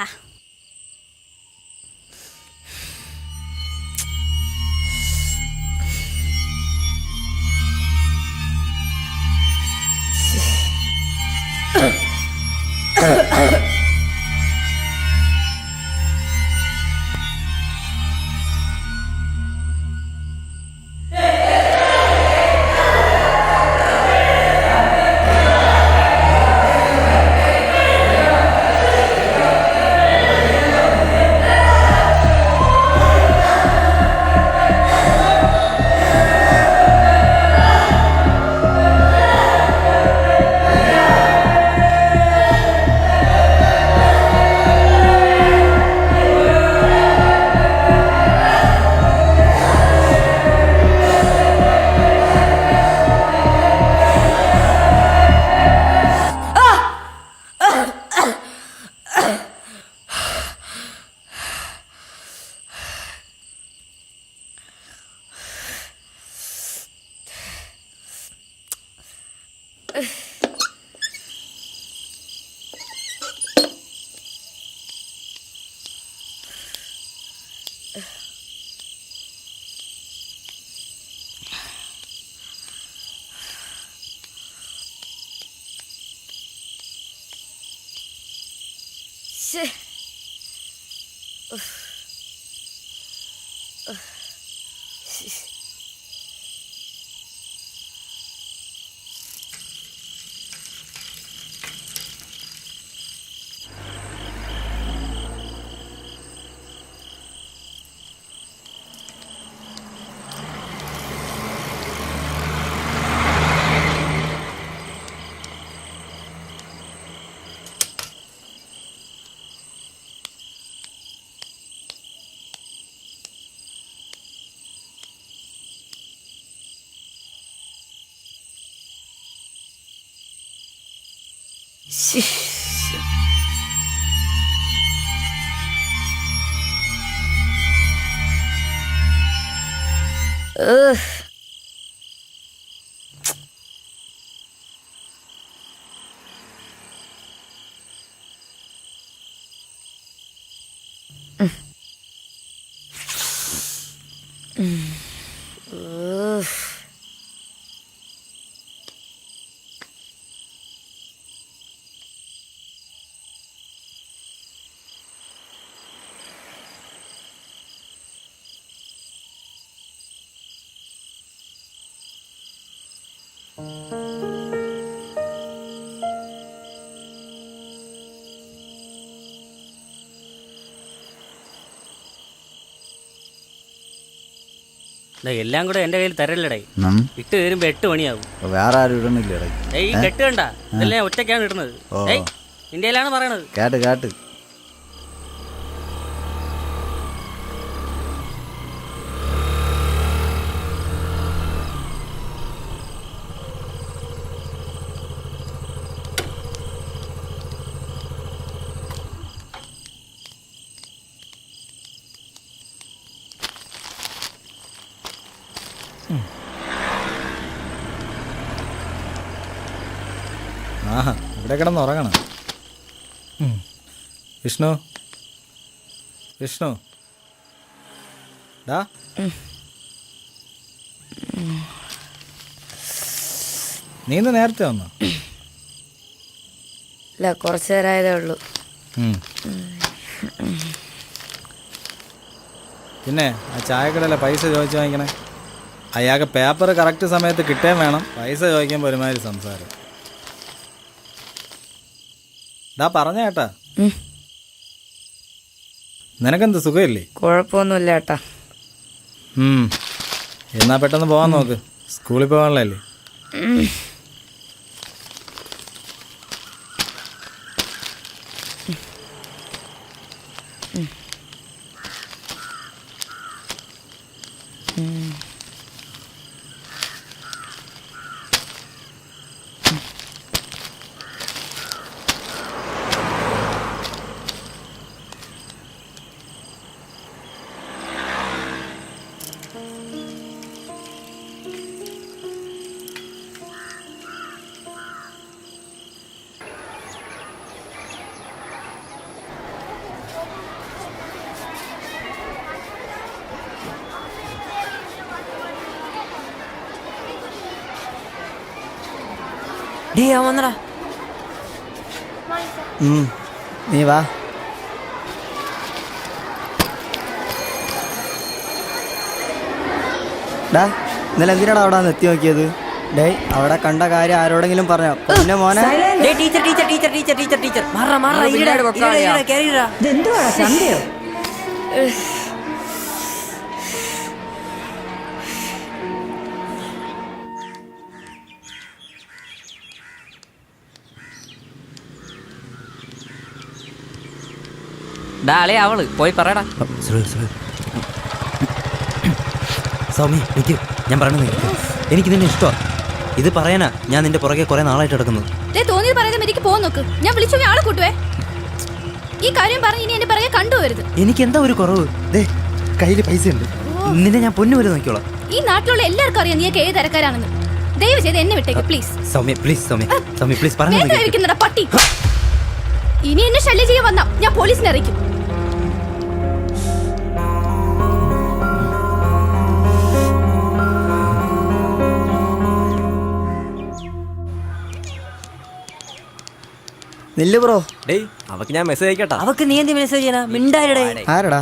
എല്ലാം കൂടെ എന്റെ കയ്യിൽ തരല്ലടേ. ഇട്ട് വരുമ്പോ 8 മണിയാവും. വേറെ ആരും ഇടണില്ലേ? ഈ കെട്ട് കണ്ട, ഇതെല്ലാം ഒറ്റയ്ക്കാണ് ഇടുന്നത്. നിന്റെ കയ്യിലാണ് പറയണത്. കേട്ട് ആഹാ, ഇവിടെ കിടന്ന് ഉറങ്ങണം. വിഷ്ണു ഡാ, നീ ഇന്ന് നേരത്തെ വന്നോ? ഇല്ല, കുറച്ചു നേരമായതേ ഉള്ളൂ. പിന്നെ ആ ചായക്കടയിലെ പൈസ ചോദിച്ചു വാങ്ങിക്കണേ. അയാൾക്ക് പേപ്പർ കറക്റ്റ് സമയത്ത് കിട്ടുകയും വേണം. പൈസ ചോദിക്കുമ്പോൾ ഒരുമാതിരി സംസാരം. ഡാ, പറഞ്ഞ ഏട്ടാ, നിനക്കെന്ത് സുഖമില്ലേ? കുഴപ്പമൊന്നുമില്ല ഏട്ടാ. എന്നാ പെട്ടെന്ന് പോവാൻ നോക്ക്, സ്കൂളിൽ പോകാനുള്ളതല്ലേ. ഡേ അവൻ വന്നടാ. നീ വാ. ഡാ ഇന്നലെ എന്തിനാടാ അവിടെ നിർത്തി നോക്കിയത്? ഡേ അവിടെ കണ്ട കാര്യം ആരോടെങ്കിലും പറഞ്ഞോ? പിന്നെ മോനെ teacher teacher teacher teacher teacher teacher ഇതെന്തുവാടാ സന്ധ്യയോ? ഡാളെ അവള് പോയി പറയടാ. സൗമ്യ നിൽക്കൂ, ഞാൻ പറയണത് എനിക്ക് നിന്നെ ഇഷ്ടമാണ്. ഇത് പറയാനാ ഞാൻ നിന്റെ പുറകെ കുറെ നാളായിട്ട് കിടക്കുന്നത്. തോന്നിയത് പറയുന്നത് എനിക്ക് പോകാൻ നോക്ക്. ഞാൻ വിളിച്ചു ആളെ കൂട്ടുവേ. ഈ കാര്യം പറഞ്ഞ് ഇനി എന്റെ പുറകെ കണ്ടുവരുത്. എനിക്ക് എന്താ ഒരു കുറവ്? ദേ കയ്യിൽ പൈസ ഉണ്ട്, നിന്നെ ഞാൻ പൊന്നു വരെ നോക്കിയോളാം. ഈ നാട്ടിലുള്ള എല്ലാവർക്കും അറിയാം നീ ഏത് തരക്കാരാണെന്ന്. ദയവ് ചെയ്ത് എന്നെ വിട്ടേക്ക് please. Soumya please, Soumya please പറഞ്ഞു. പട്ടി ഇനി എന്നെ ശല്യം ചെയ്യാൻ വന്നാ ഞാൻ പോലീസിനെ അറിയിക്കും. നില്ല് ബ്രോ. ഡേയ് അവക്ക് ഞാൻ മെസ്സേജ് അയക്കട്ടാ. അവക്ക് നീ എന്ത് മെസ്സേജ് ചെയ്യണ? മിണ്ടായിരടേ. ആരടാ?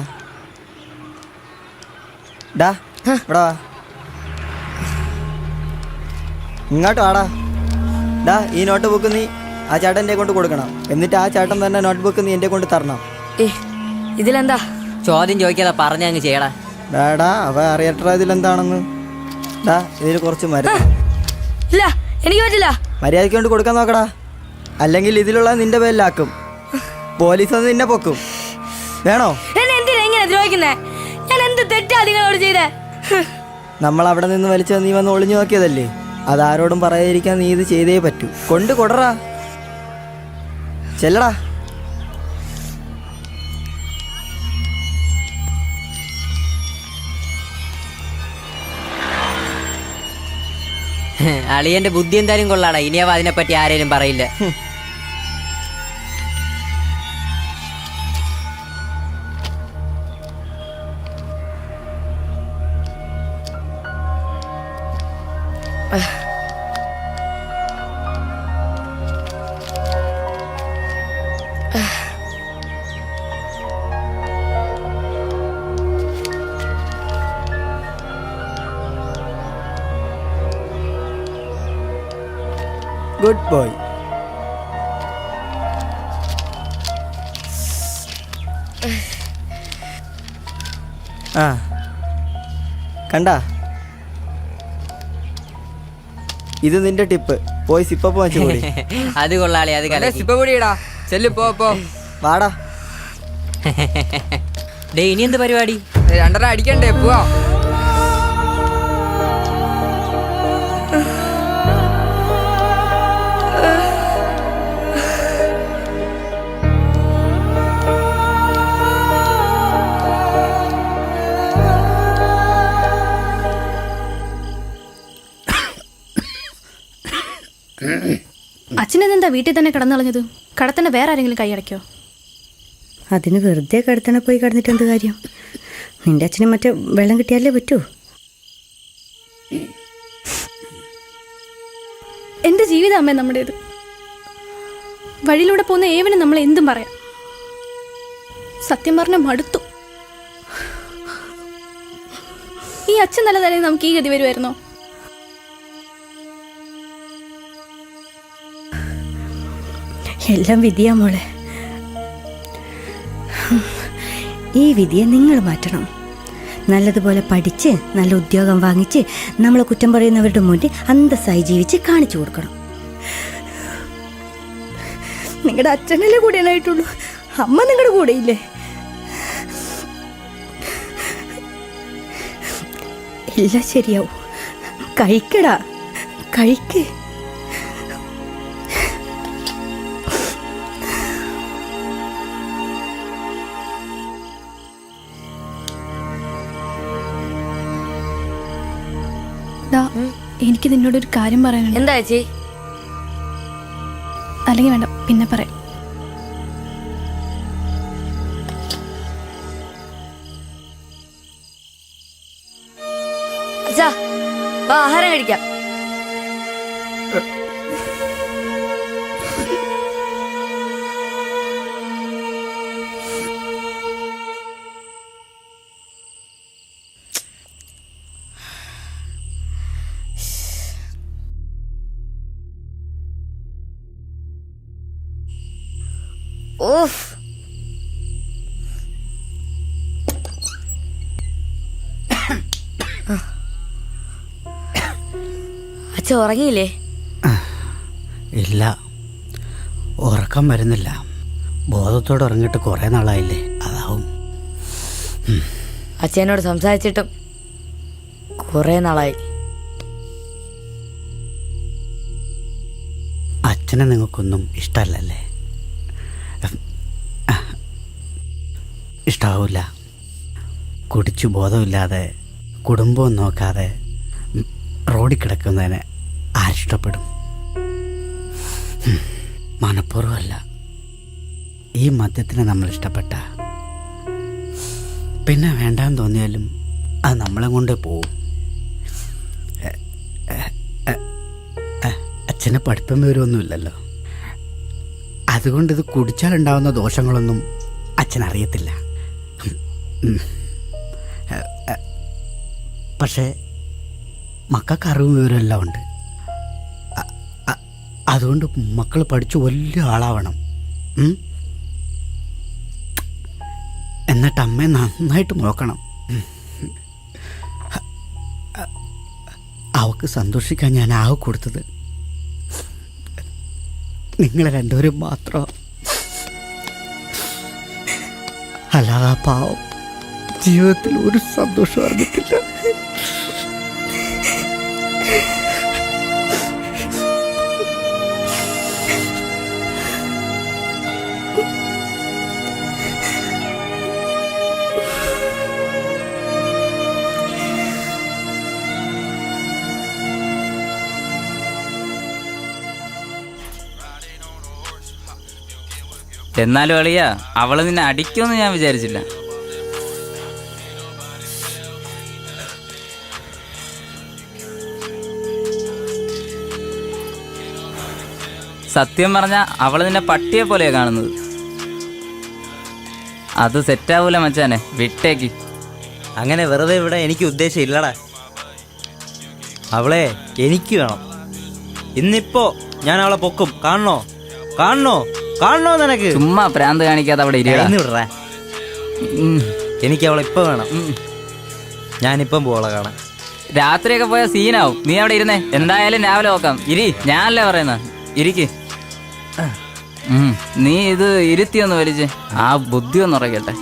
ഡാ ഇവിടെ വാ, ഇങ്ങോട്ട് വാടാ. ഡാ ഈ നോട്ട് ബുക്ക് നീ ആ ചേട്ടൻ്റെ കൊണ്ട് കൊടുക്കണം. എന്നിട്ട് ആ ചേട്ടൻ തന്നെ നോട്ട് ബുക്ക് നീ എൻ്റെ കൊണ്ട് തരണം. ഇതിലെന്താ? ചോദ്യം ചോദിക്കാതെ പറഞ്ഞ അങ്ങ് ചെയ്യടാ. ഡാടാ അവ അറിയട്ടാ ഇതിലെന്താണെന്ന്. ഡാ ഇതിൽ കുറച്ച് മരുന്ന്. ഇല്ല എനിക്ക് പറ്റില്ല. മര്യാദയ്ക്ക് കൊണ്ട് കൊടുക്കാൻ നോക്കടാ, അല്ലെങ്കിൽ ഇതിലുള്ള നിന്റെ പേരിലാക്കും. പോലീസ് വന്ന് നിന്നെ പൊക്കും. വേണോ? എന്നെ എന്തിനാ ഇങ്ങനെ ദ്രോഹിക്കുന്നേ? ഞാൻ എന്ത് തെറ്റാ നിങ്ങളോട് ചെയ്തേ? നമ്മൾ അവിടെ നിന്ന് വലിച്ച നീ വന്ന് ഒളിഞ്ഞു നോക്കിയതല്ലേ? അതാരോടും പറയാതിരിക്കാൻ നീ ഇത് ചെയ്തേ പറ്റൂ. കൊണ്ട് കൊടറാ, ചെല്ലടാ. അളിയന്റെ ബുദ്ധി എന്തായാലും കൊള്ളാടാ. ഇനിയാവ അതിനെപ്പറ്റി ആരേലും പറയില്ല. Good boy. ആ കണ്ടാ, ഇത് നിന്റെ ടിപ്പ്. പോയി സിപ്പപ്പ് വെച്ച് കൂടി. അത് കൊള്ളാളി, അത് വാടാ. ഡേ ഇനി എന്ത് പരിപാടി? 2.5 അടിക്കണ്ടേ? പോവാ. അച്ഛനെന്താ വീട്ടിൽ തന്നെ കിടന്നളഞ്ഞത്? കടത്തന്നെ വേറെ ആരെങ്കിലും കൈയടയ്ക്കോ? അതിന് വെറുതെ കടത്തണ പോയി കിടന്നിട്ട് എന്ത് കാര്യം? നിന്റെ അച്ഛനും മറ്റേ വെള്ളം കിട്ടിയാലേ പറ്റൂ. എന്റെ ജീവിതം അമ്മേ നമ്മുടേത്. വഴിയിലൂടെ പോകുന്ന ഏവനും നമ്മൾ എന്തും പറയാം. സത്യം പറഞ്ഞ മടുത്തു. ഈ അച്ഛൻ നല്ലതല്ലേ നമുക്ക് ഈ ഗതി വരുമായിരുന്നോ? എല്ലാം വിധിയാ മോളെ. ഈ വിധിയെ നിങ്ങൾ മാറ്റണം. നല്ലതുപോലെ പഠിച്ച് നല്ല ഉദ്യോഗം വാങ്ങിച്ച് നമ്മളെ കുറ്റം പറയുന്നവരുടെ മുന്നിൽ അന്തസ്സായി ജീവിച്ച് കാണിച്ചു കൊടുക്കണം. നിങ്ങളുടെ അച്ഛനല്ലേ കൂടെയായിട്ടുള്ളൂ, അമ്മ നിങ്ങളുടെ കൂടെ ഇല്ലേ? എല്ലാം ശരിയാവും. കഴിക്കടാ, കഴിക്ക്. എനിക്ക് നിന്നോടൊരു കാര്യം പറയാനുണ്ട്. എന്താ ചേച്ചി? അല്ലെങ്കിൽ വേണ്ട, പിന്നെ പറയാം. ആഹാരം കഴിക്കാം. ഓഫ്. അച്ഛ ഉറങ്ങിയില്ലേ? ഇല്ല, ഉറക്കം വരുന്നില്ല. ബോധത്തോടെ ഉറങ്ങിയിട്ട് കുറേ നാളായില്ലേ, അതാവും. അച്ഛനോട് സംസാരിച്ചിട്ടും കുറേ നാളായി. അച്ഛനെ നിങ്ങൾക്കൊന്നും ഇഷ്ടമല്ലല്ലേ? ഇഷ്ടാവില്ല. കുടിച്ചു ബോധമില്ലാതെ കുടുംബവും നോക്കാതെ റോഡിൽ കിടക്കുന്നതിന് ആരിഷ്ടപ്പെടും? മനഃപൂർവ്വമല്ല. ഈ മദ്യത്തിന് നമ്മൾ ഇഷ്ടപ്പെട്ട പിന്നെ വേണ്ടാന്ന് തോന്നിയാലും അത് നമ്മളെ കൊണ്ടേ പോവും. അച്ഛന് പഠിപ്പം വിവരമൊന്നുമില്ലല്ലോ. അതുകൊണ്ട് ഇത് കുടിച്ചാലുണ്ടാവുന്ന ദോഷങ്ങളൊന്നും അച്ഛനറിയത്തില്ല. പക്ഷേ മക്കൾക്ക് അറിവും വിവരമെല്ലാം ഉണ്ട്. അതുകൊണ്ട് മക്കൾ പഠിച്ച് വലിയ ആളാവണം. എന്നിട്ട് അമ്മയെ നന്നായിട്ട് നോക്കണം. അവൾക്ക് സന്തോഷിക്കാൻ ഞാൻ ആകെ കൊടുത്തത് നിങ്ങളെ രണ്ടുപേരും മാത്രം. അല്ലാതെ ആ പാവം ജീവിതത്തിൽ ഒരു സന്തോഷം അറിഞ്ഞിട്ടില്ല. എന്നാലും അളിയ, അവള് നിന്നെ അടിക്കുമെന്ന് ഞാൻ വിചാരിച്ചില്ല. സത്യം പറഞ്ഞ അവള് നിന്നെ പട്ടിയെ പോലെയാ കാണുന്നത്. അത് സെറ്റാവൂല മച്ചാനെ, വിട്ടേക്ക്. അങ്ങനെ വെറുതെ ഇവിടെ എനിക്ക് ഉദ്ദേശം ഇല്ലടാ. അവളെ എനിക്ക് വേണം. ഇന്നിപ്പോ ഞാൻ അവളെ പൊക്കും. കാണണോ കാണണോ കാണണോ? നിനക്ക് ചുമ്മാ പ്രാന്ത് കാണിക്കാതെ അവിടെ വിടറ. എനിക്ക് അവളെ ഇപ്പൊ വേണം. ഞാനിപ്പം പോളെ കാണാൻ. രാത്രിയൊക്കെ പോയ സീനാവും. നീ അവിടെ ഇരുന്നേ, എന്തായാലും രാവിലെ നോക്കാം. ഇരി, ഞാനല്ലേ പറയുന്ന, ഇരിക്ക്. നീ ഇത് ഇരുത്തിയൊന്ന് വലിച്ച് ആ ബുദ്ധി ഒന്ന് ഉറക്കട്ടെ.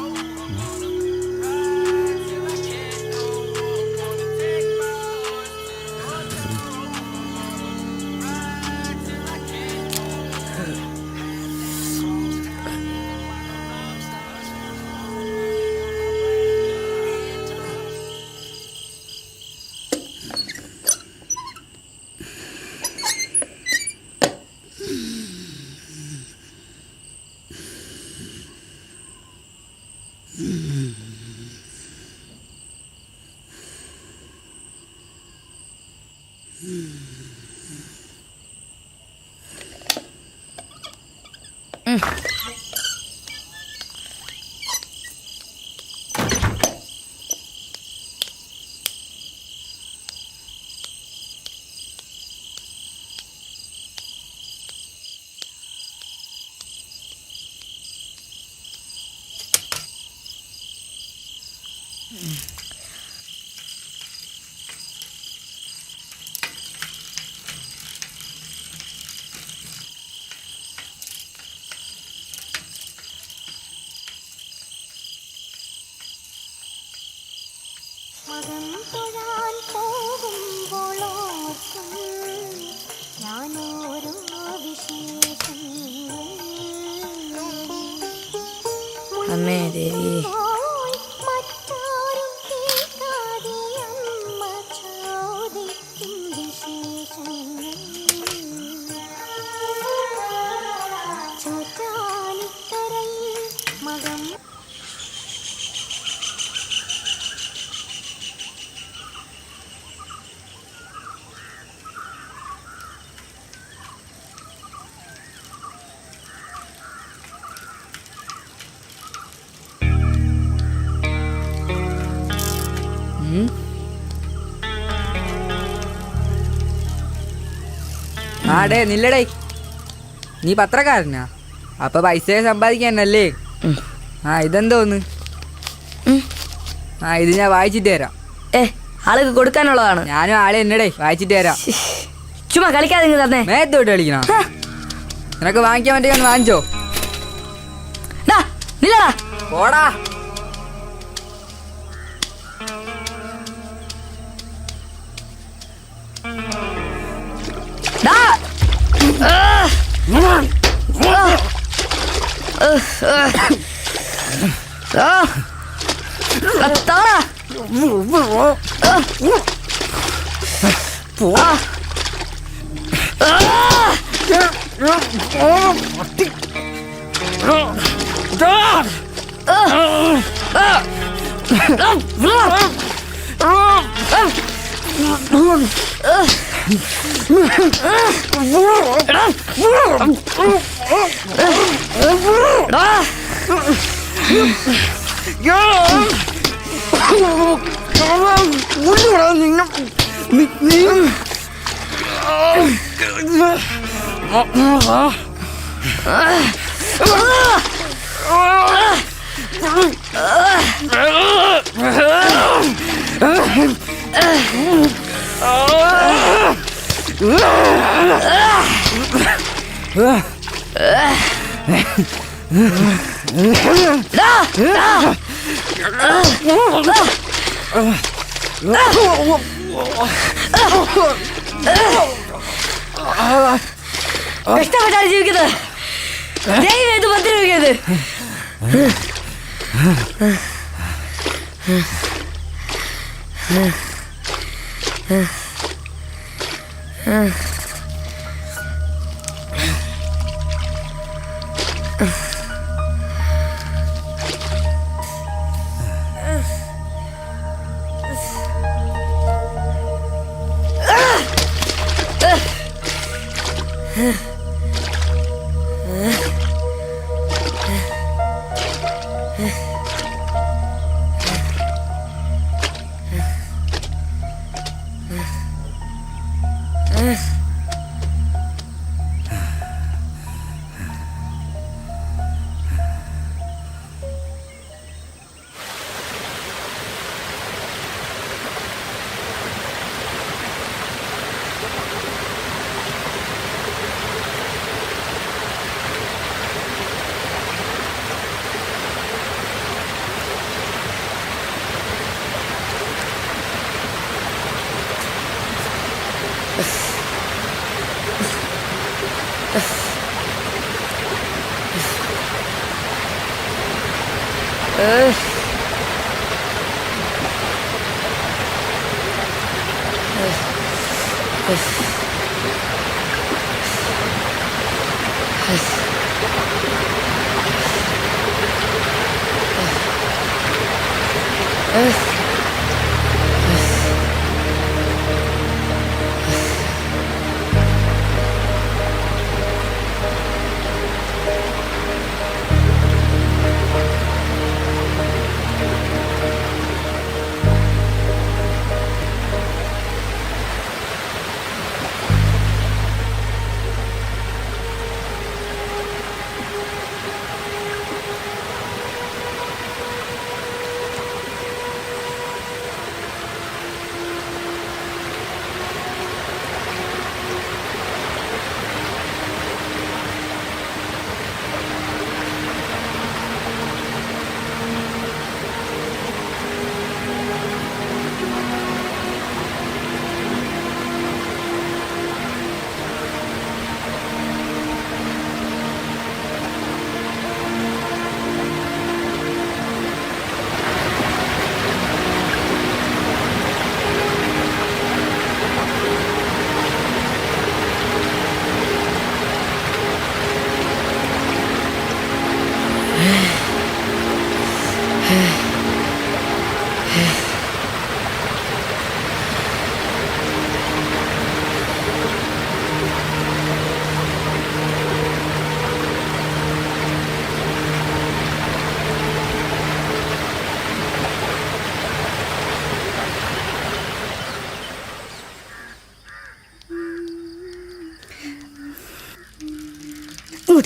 അമ്മേ ദേവി, ആടേ നില്ലടേ, നീ പത്രക്കാരനാ? അപ്പൊ പൈസ സമ്പാദിക്കാനല്ലേ? ആ ഇതെന്തോന്ന്? ആ ഇത് ഞാൻ വായിച്ചിട്ട് തരാം. ആൾക്ക് കൊടുക്കാനുള്ളതാണ്. ഞാനും ആളെ എന്നടേ വായിച്ചിട്ട് തരാം. ചുമ്മാ കളിക്കാതെ തന്നെ മേത്തോട്ട് കളിക്കണം. നിനക്ക് വാങ്ങിക്കാൻ പറ്റിയ വാങ്ങിച്ചോ. പോടാ. കഷ്ടപ്പെട്ടാണ് ജീവിക്കുന്നത്. ദയവേത് ഉപദ്രവിക്കരുത്.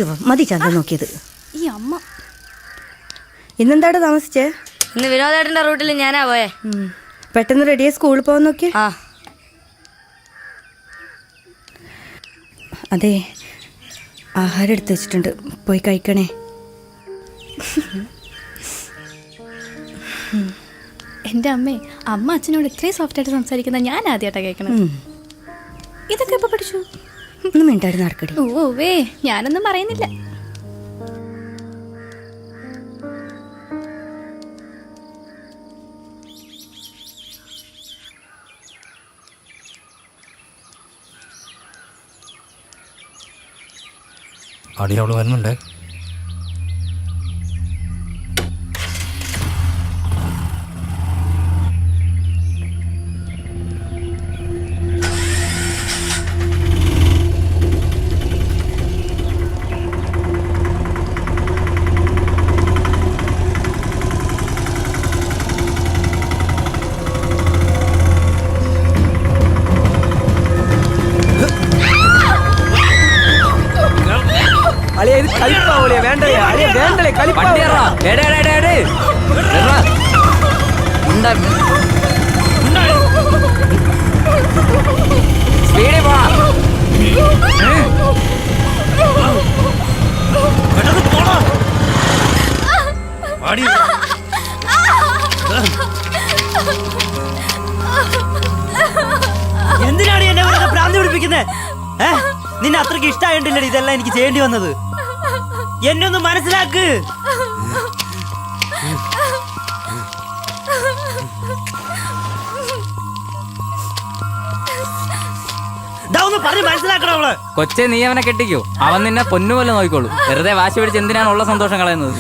ഇങ്ങോട്ട് വാ, മതി ചന്ത നോക്കിയത്. ഈ അമ്മ ഇന്നെന്താടെ താമസിച്ചേ? ഇന്ന് വിനോദേട്ടന്റെ റൂട്ടിൽ ഞാനാ പോയേ. പെട്ടെന്ന് റെഡിയായി സ്കൂളിൽ പോകാൻ നോക്കി. ആ അതെ, ആഹാരം എടുത്ത് വെച്ചിട്ടുണ്ട്, പോയി കഴിക്കണേ. എൻ്റെ അമ്മേ, അമ്മ അച്ഛനോട് ഇത്രയും സോഫ്റ്റായിട്ട് സംസാരിക്കുന്ന ഞാൻ ആദ്യമായിട്ടാണ് കേൾക്കണം. ഇതൊക്കെ എപ്പോൾ പഠിച്ചു? ഒന്നും മിണ്ടാടി നടക്കടി. ഓ വേ, ഞാനൊന്നും പറയുന്നില്ല. അടി അവിടെ വരുന്നുണ്ടേ. എന്തിനാണ് എന്നെ ഭ്രാന്തി പിടിപ്പിക്കുന്നത്? നിന്നെ അത്രയ്ക്ക് ഇഷ്ടമായിട്ടില്ലടി ഇതെല്ലാം എനിക്ക് ചെയ്യേണ്ടി വന്നത്. എന്നെ ഒന്ന് മനസ്സിലാക്ക്. കൊച്ചെ, നീ അവനെ കെട്ടിക്കോ, അവൻ നിന്നെ പൊന്നുപോലെ നോക്കിക്കോളൂ. വെറുതെ വാശി പിടിച്ച് എന്തിനാണ് ഉള്ള സന്തോഷം കളയുന്നത്?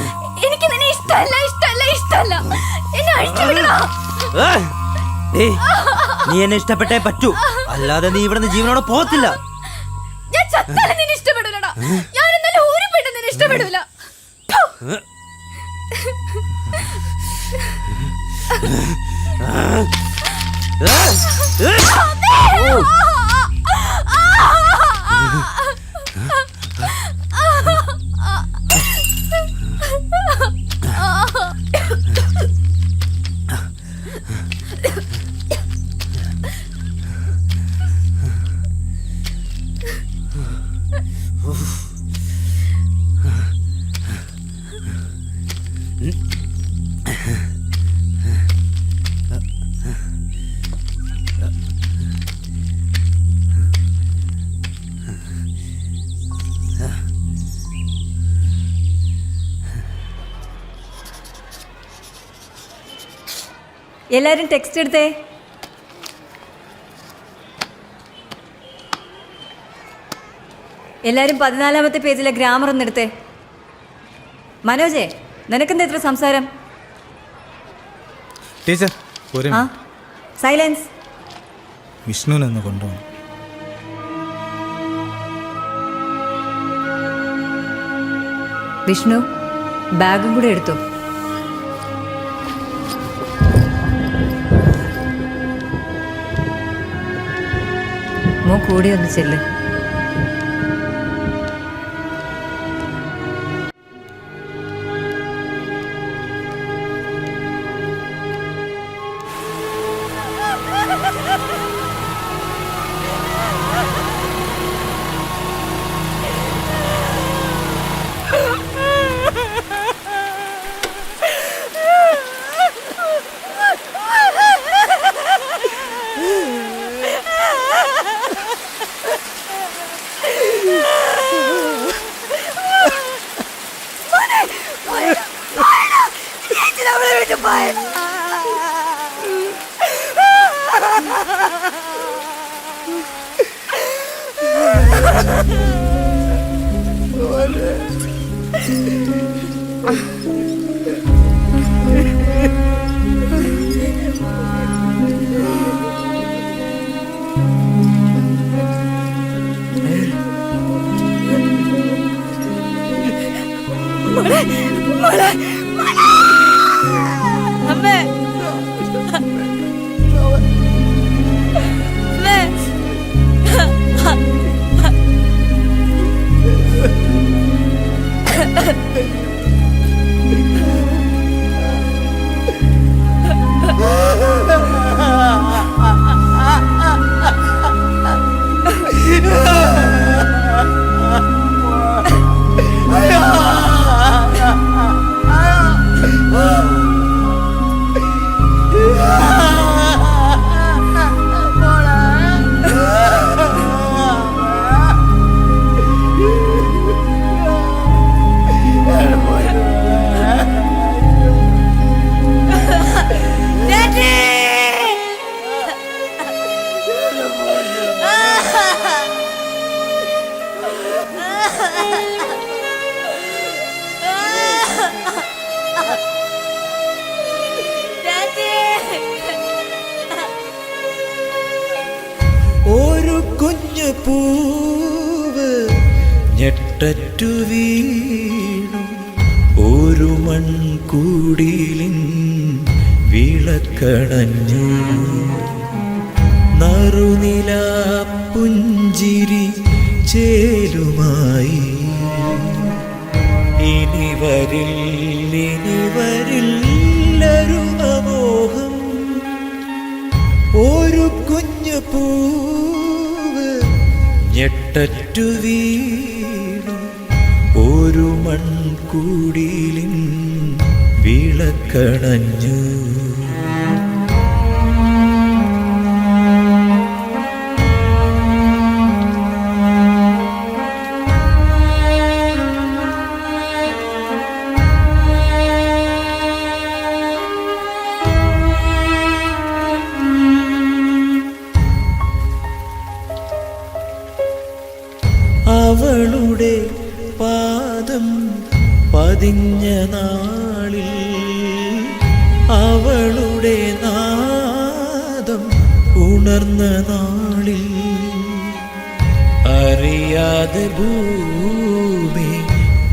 എനിക്ക് നിന്നെ ഇഷ്ടമല്ല, ഇഷ്ടമല്ല, ഇഷ്ടമല്ല. എന്നെ അഴിച്ചുവിടണം. നീ എന്നെ ഇഷ്ടപ്പെട്ടേ പറ്റൂ, അല്ലാതെ നീ ഇവിടുന്ന് ജീവനോടെ പോകത്തില്ല. ഞാൻ ചത്താലും നിന്നെ ഇഷ്ടപ്പെടില്ലടാ. ഞാൻ എന്നാലും ഒരു പെണ്ണും നിന്നെ ഇഷ്ടപ്പെടില്ല. എല്ലാരും ടെക്സ്റ്റ് എടുത്തേ. എല്ലാരും 14-ാമത്തെ പേജിലെ ഗ്രാമർ ഒന്ന് എടുത്തേ. മനോജേ, നിനക്കെന്താ ഇത്ര സംസാരം? ടീച്ചർ, ആ സൈലൻസ്. വിഷ്ണുവിനൊന്ന് കൊണ്ടുപോകണം. വിഷ്ണു, ബാഗും കൂടെ എടുത്തോ. മോ കൂടി ഒന്ന് ചെല്ല്. അമ്മേ പൂവ് ഞെട്ടറ്റു വീണു ഒരു മൺകൂടിലിൻ വിളക്കണഞ്ഞു നറുനില പുഞ്ചിരി ചേലുമായി ഇനി വരില്ലൊരു അമോഹം ഒരു കുഞ്ഞു പൂവ് ഞെട്ടറ്റു വീണു ഒരു മൺകൂടിലിൻ വിളക്കണഞ്ഞു അവളുടെ പാദം പതിഞ്ഞ നാളിൽ അവളുടെ നാദം ഉണർന്ന നാളിൽ അറിയാതെ ഭൂമി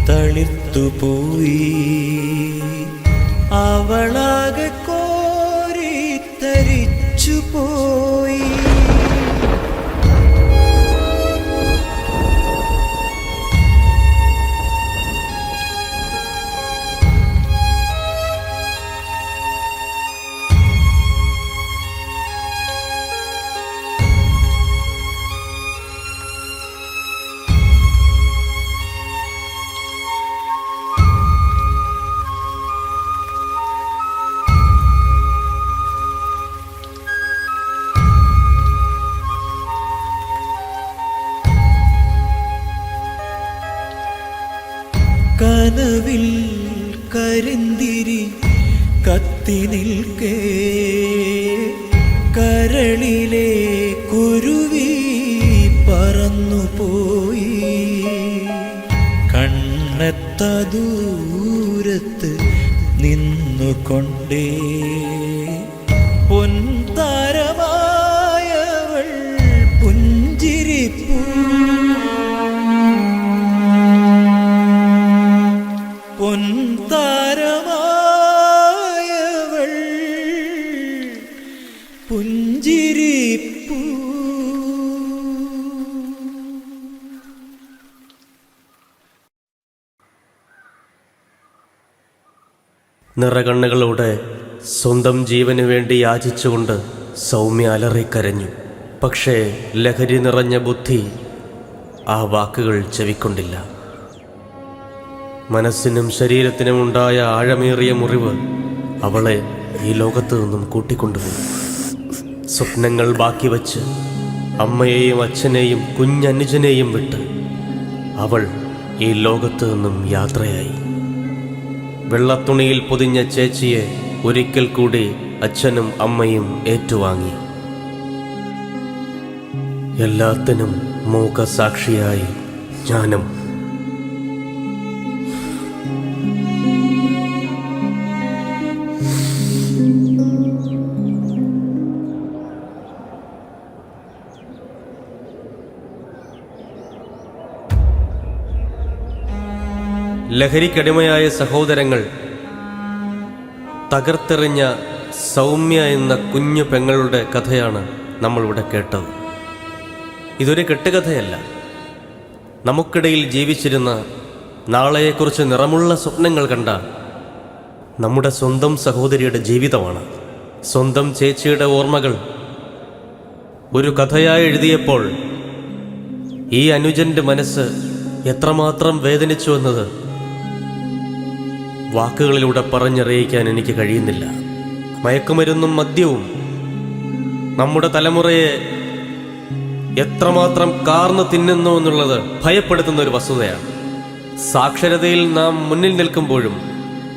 തളിർത്തുപോയി അവളാകെ കോരിത്തരിച്ചു പോയി കനവിൽ കരിന്തിരി കത്തി നിൽക്കേ കരളിലെ കുരുവി പറന്നുപോയി കണ്ണെത്ത ദൂരത്ത് നിന്നുകൊണ്ടേ പൊൻതാരമായവൾ പുഞ്ചിരിപ്പൂ പൊൻതാരമായവൾ പുഞ്ചിരിപ്പൂ നിറകണ്ണുകളോടെ സ്വന്തം ജീവന് വേണ്ടി യാചിച്ചുകൊണ്ട് സൗമ്യ അലറിക്കരഞ്ഞു. പക്ഷേ ലഹരി നിറഞ്ഞ ബുദ്ധി ആ വാക്കുകൾ ചെവിക്കൊണ്ടില്ല. മനസ്സിനും ശരീരത്തിനും ഉണ്ടായ ആഴമേറിയ മുറിവ് അവളെ ഈ ലോകത്ത് നിന്നും കൂട്ടിക്കൊണ്ടുപോയി. സ്വപ്നങ്ങൾ ബാക്കി വച്ച് അമ്മയെയും അച്ഛനെയും കുഞ്ഞനുജനെയും വിട്ട് അവൾ ഈ ലോകത്ത് നിന്നും യാത്രയായി. വെള്ളത്തുണിയിൽ പൊതിഞ്ഞ ചേച്ചിയെ ഒരിക്കൽ കൂടി അച്ഛനും അമ്മയും ഏറ്റുവാങ്ങി. എല്ലാത്തിനും മൂകസാക്ഷിയായി ഞാനും. ലഹരിക്കടിമയായ സഹോദരങ്ങൾ തകർത്തെറിഞ്ഞ സൗമ്യ എന്ന കുഞ്ഞു പെങ്ങളുടെ കഥയാണ് നമ്മളിവിടെ കേട്ടത്. ഇതൊരു കെട്ടുകഥയല്ല. നമുക്കിടയിൽ ജീവിച്ചിരുന്ന, നാളെയെക്കുറിച്ച് നിറമുള്ള സ്വപ്നങ്ങൾ കണ്ട നമ്മുടെ സ്വന്തം സഹോദരിയുടെ ജീവിതമാണ്. സ്വന്തം ചേച്ചിയുടെ ഓർമ്മകൾ ഒരു കഥയായി എഴുതിയപ്പോൾ ഈ അനുജൻ്റെ മനസ്സ് എത്രമാത്രം വേദനിച്ചു എന്നത് വാക്കുകളിലൂടെ പറഞ്ഞറിയിക്കാൻ എനിക്ക് കഴിയുന്നില്ല. മയക്കുമരുന്നും മദ്യവും നമ്മുടെ തലമുറയെ എത്രമാത്രം കാർന്നു തിന്നുന്നു എന്നുള്ളത് ഭയപ്പെടുത്തുന്ന ഒരു വസ്തുതയാണ്. സാക്ഷരതയിൽ നാം മുന്നിൽ നിൽക്കുമ്പോഴും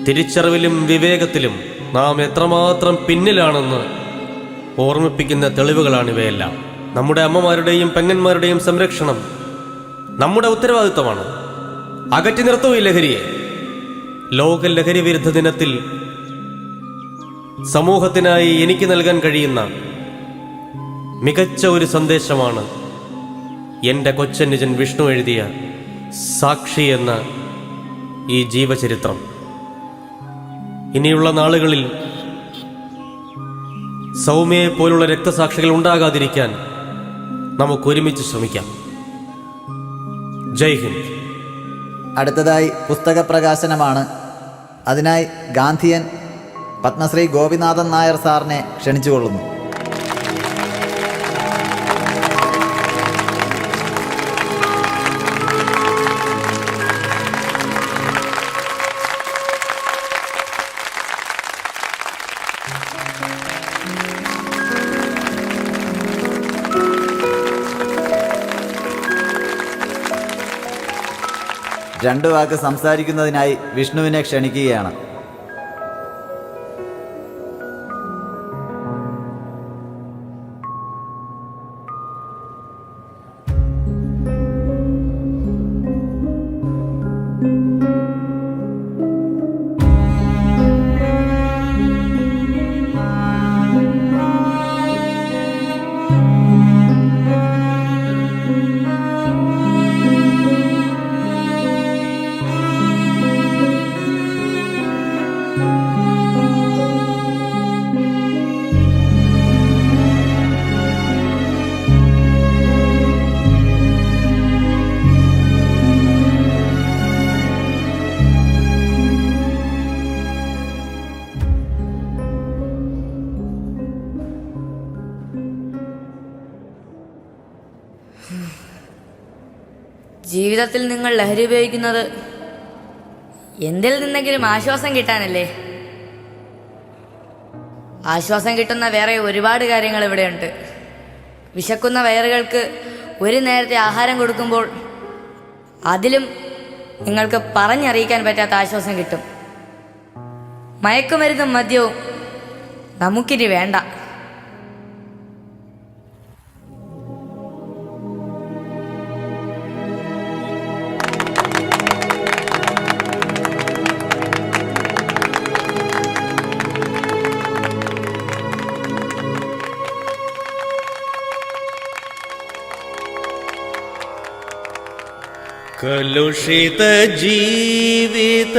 തിരിച്ചറിവിലും വിവേകത്തിലും നാം എത്രമാത്രം പിന്നിലാണെന്ന് ഓർമ്മിപ്പിക്കുന്ന തെളിവുകളാണിവയെല്ലാം. നമ്മുടെ അമ്മമാരുടെയും പെങ്ങന്മാരുടെയും സംരക്ഷണം നമ്മുടെ ഉത്തരവാദിത്തമാണ്. അകറ്റി നിർത്തൂ ഈ ലഹരിയെ. ലോക ലഹരി വിരുദ്ധ ദിനത്തിൽ സമൂഹത്തിനായി എനിക്ക് നൽകാൻ കഴിയുന്ന മികച്ച ഒരു സന്ദേശമാണ് എൻ്റെ കൊച്ചനുജൻ വിഷ്ണു എഴുതിയ സാക്ഷി എന്ന ഈ ജീവചരിത്രം ഇനിയുള്ള നാളുകളിൽ സൗമ്യയെ പോലുള്ള രക്തസാക്ഷികൾ ഉണ്ടാകാതിരിക്കാൻ നമുക്കൊരുമിച്ച് ശ്രമിക്കാം. ജയ് ഹിന്ദ്. അടുത്തതായി പുസ്തക പ്രകാശനമാണ്. അതിനായി ഗാന്ധിയൻ പത്മശ്രീ ഗോപിനാഥൻ നായർ സാറിനെ ക്ഷണിച്ചുകൊള്ളുന്നു. രണ്ടു വാക്ക് സംസാരിക്കുന്നതിനായി വിഷ്ണുവിനെ ക്ഷണിക്കുകയാണ്. ജീവിതത്തിൽ നിങ്ങൾ ലഹരി ഉപയോഗിക്കുന്നത് എന്തിൽ നിന്നെങ്കിലും ആശ്വാസം കിട്ടാനല്ലേ? ആശ്വാസം കിട്ടുന്ന വേറെ ഒരുപാട് കാര്യങ്ങൾ ഇവിടെയുണ്ട്. വിശക്കുന്ന വയറുകൾക്ക് ഒരു നേരത്തെ ആഹാരം കൊടുക്കുമ്പോൾ അതിലും നിങ്ങൾക്ക് പറഞ്ഞറിയിക്കാൻ പറ്റാത്ത ആശ്വാസം കിട്ടും. മയക്കുമരുന്നും മദ്യവും നമുക്കിനി വേണ്ട. കലുഷിത ജീവിത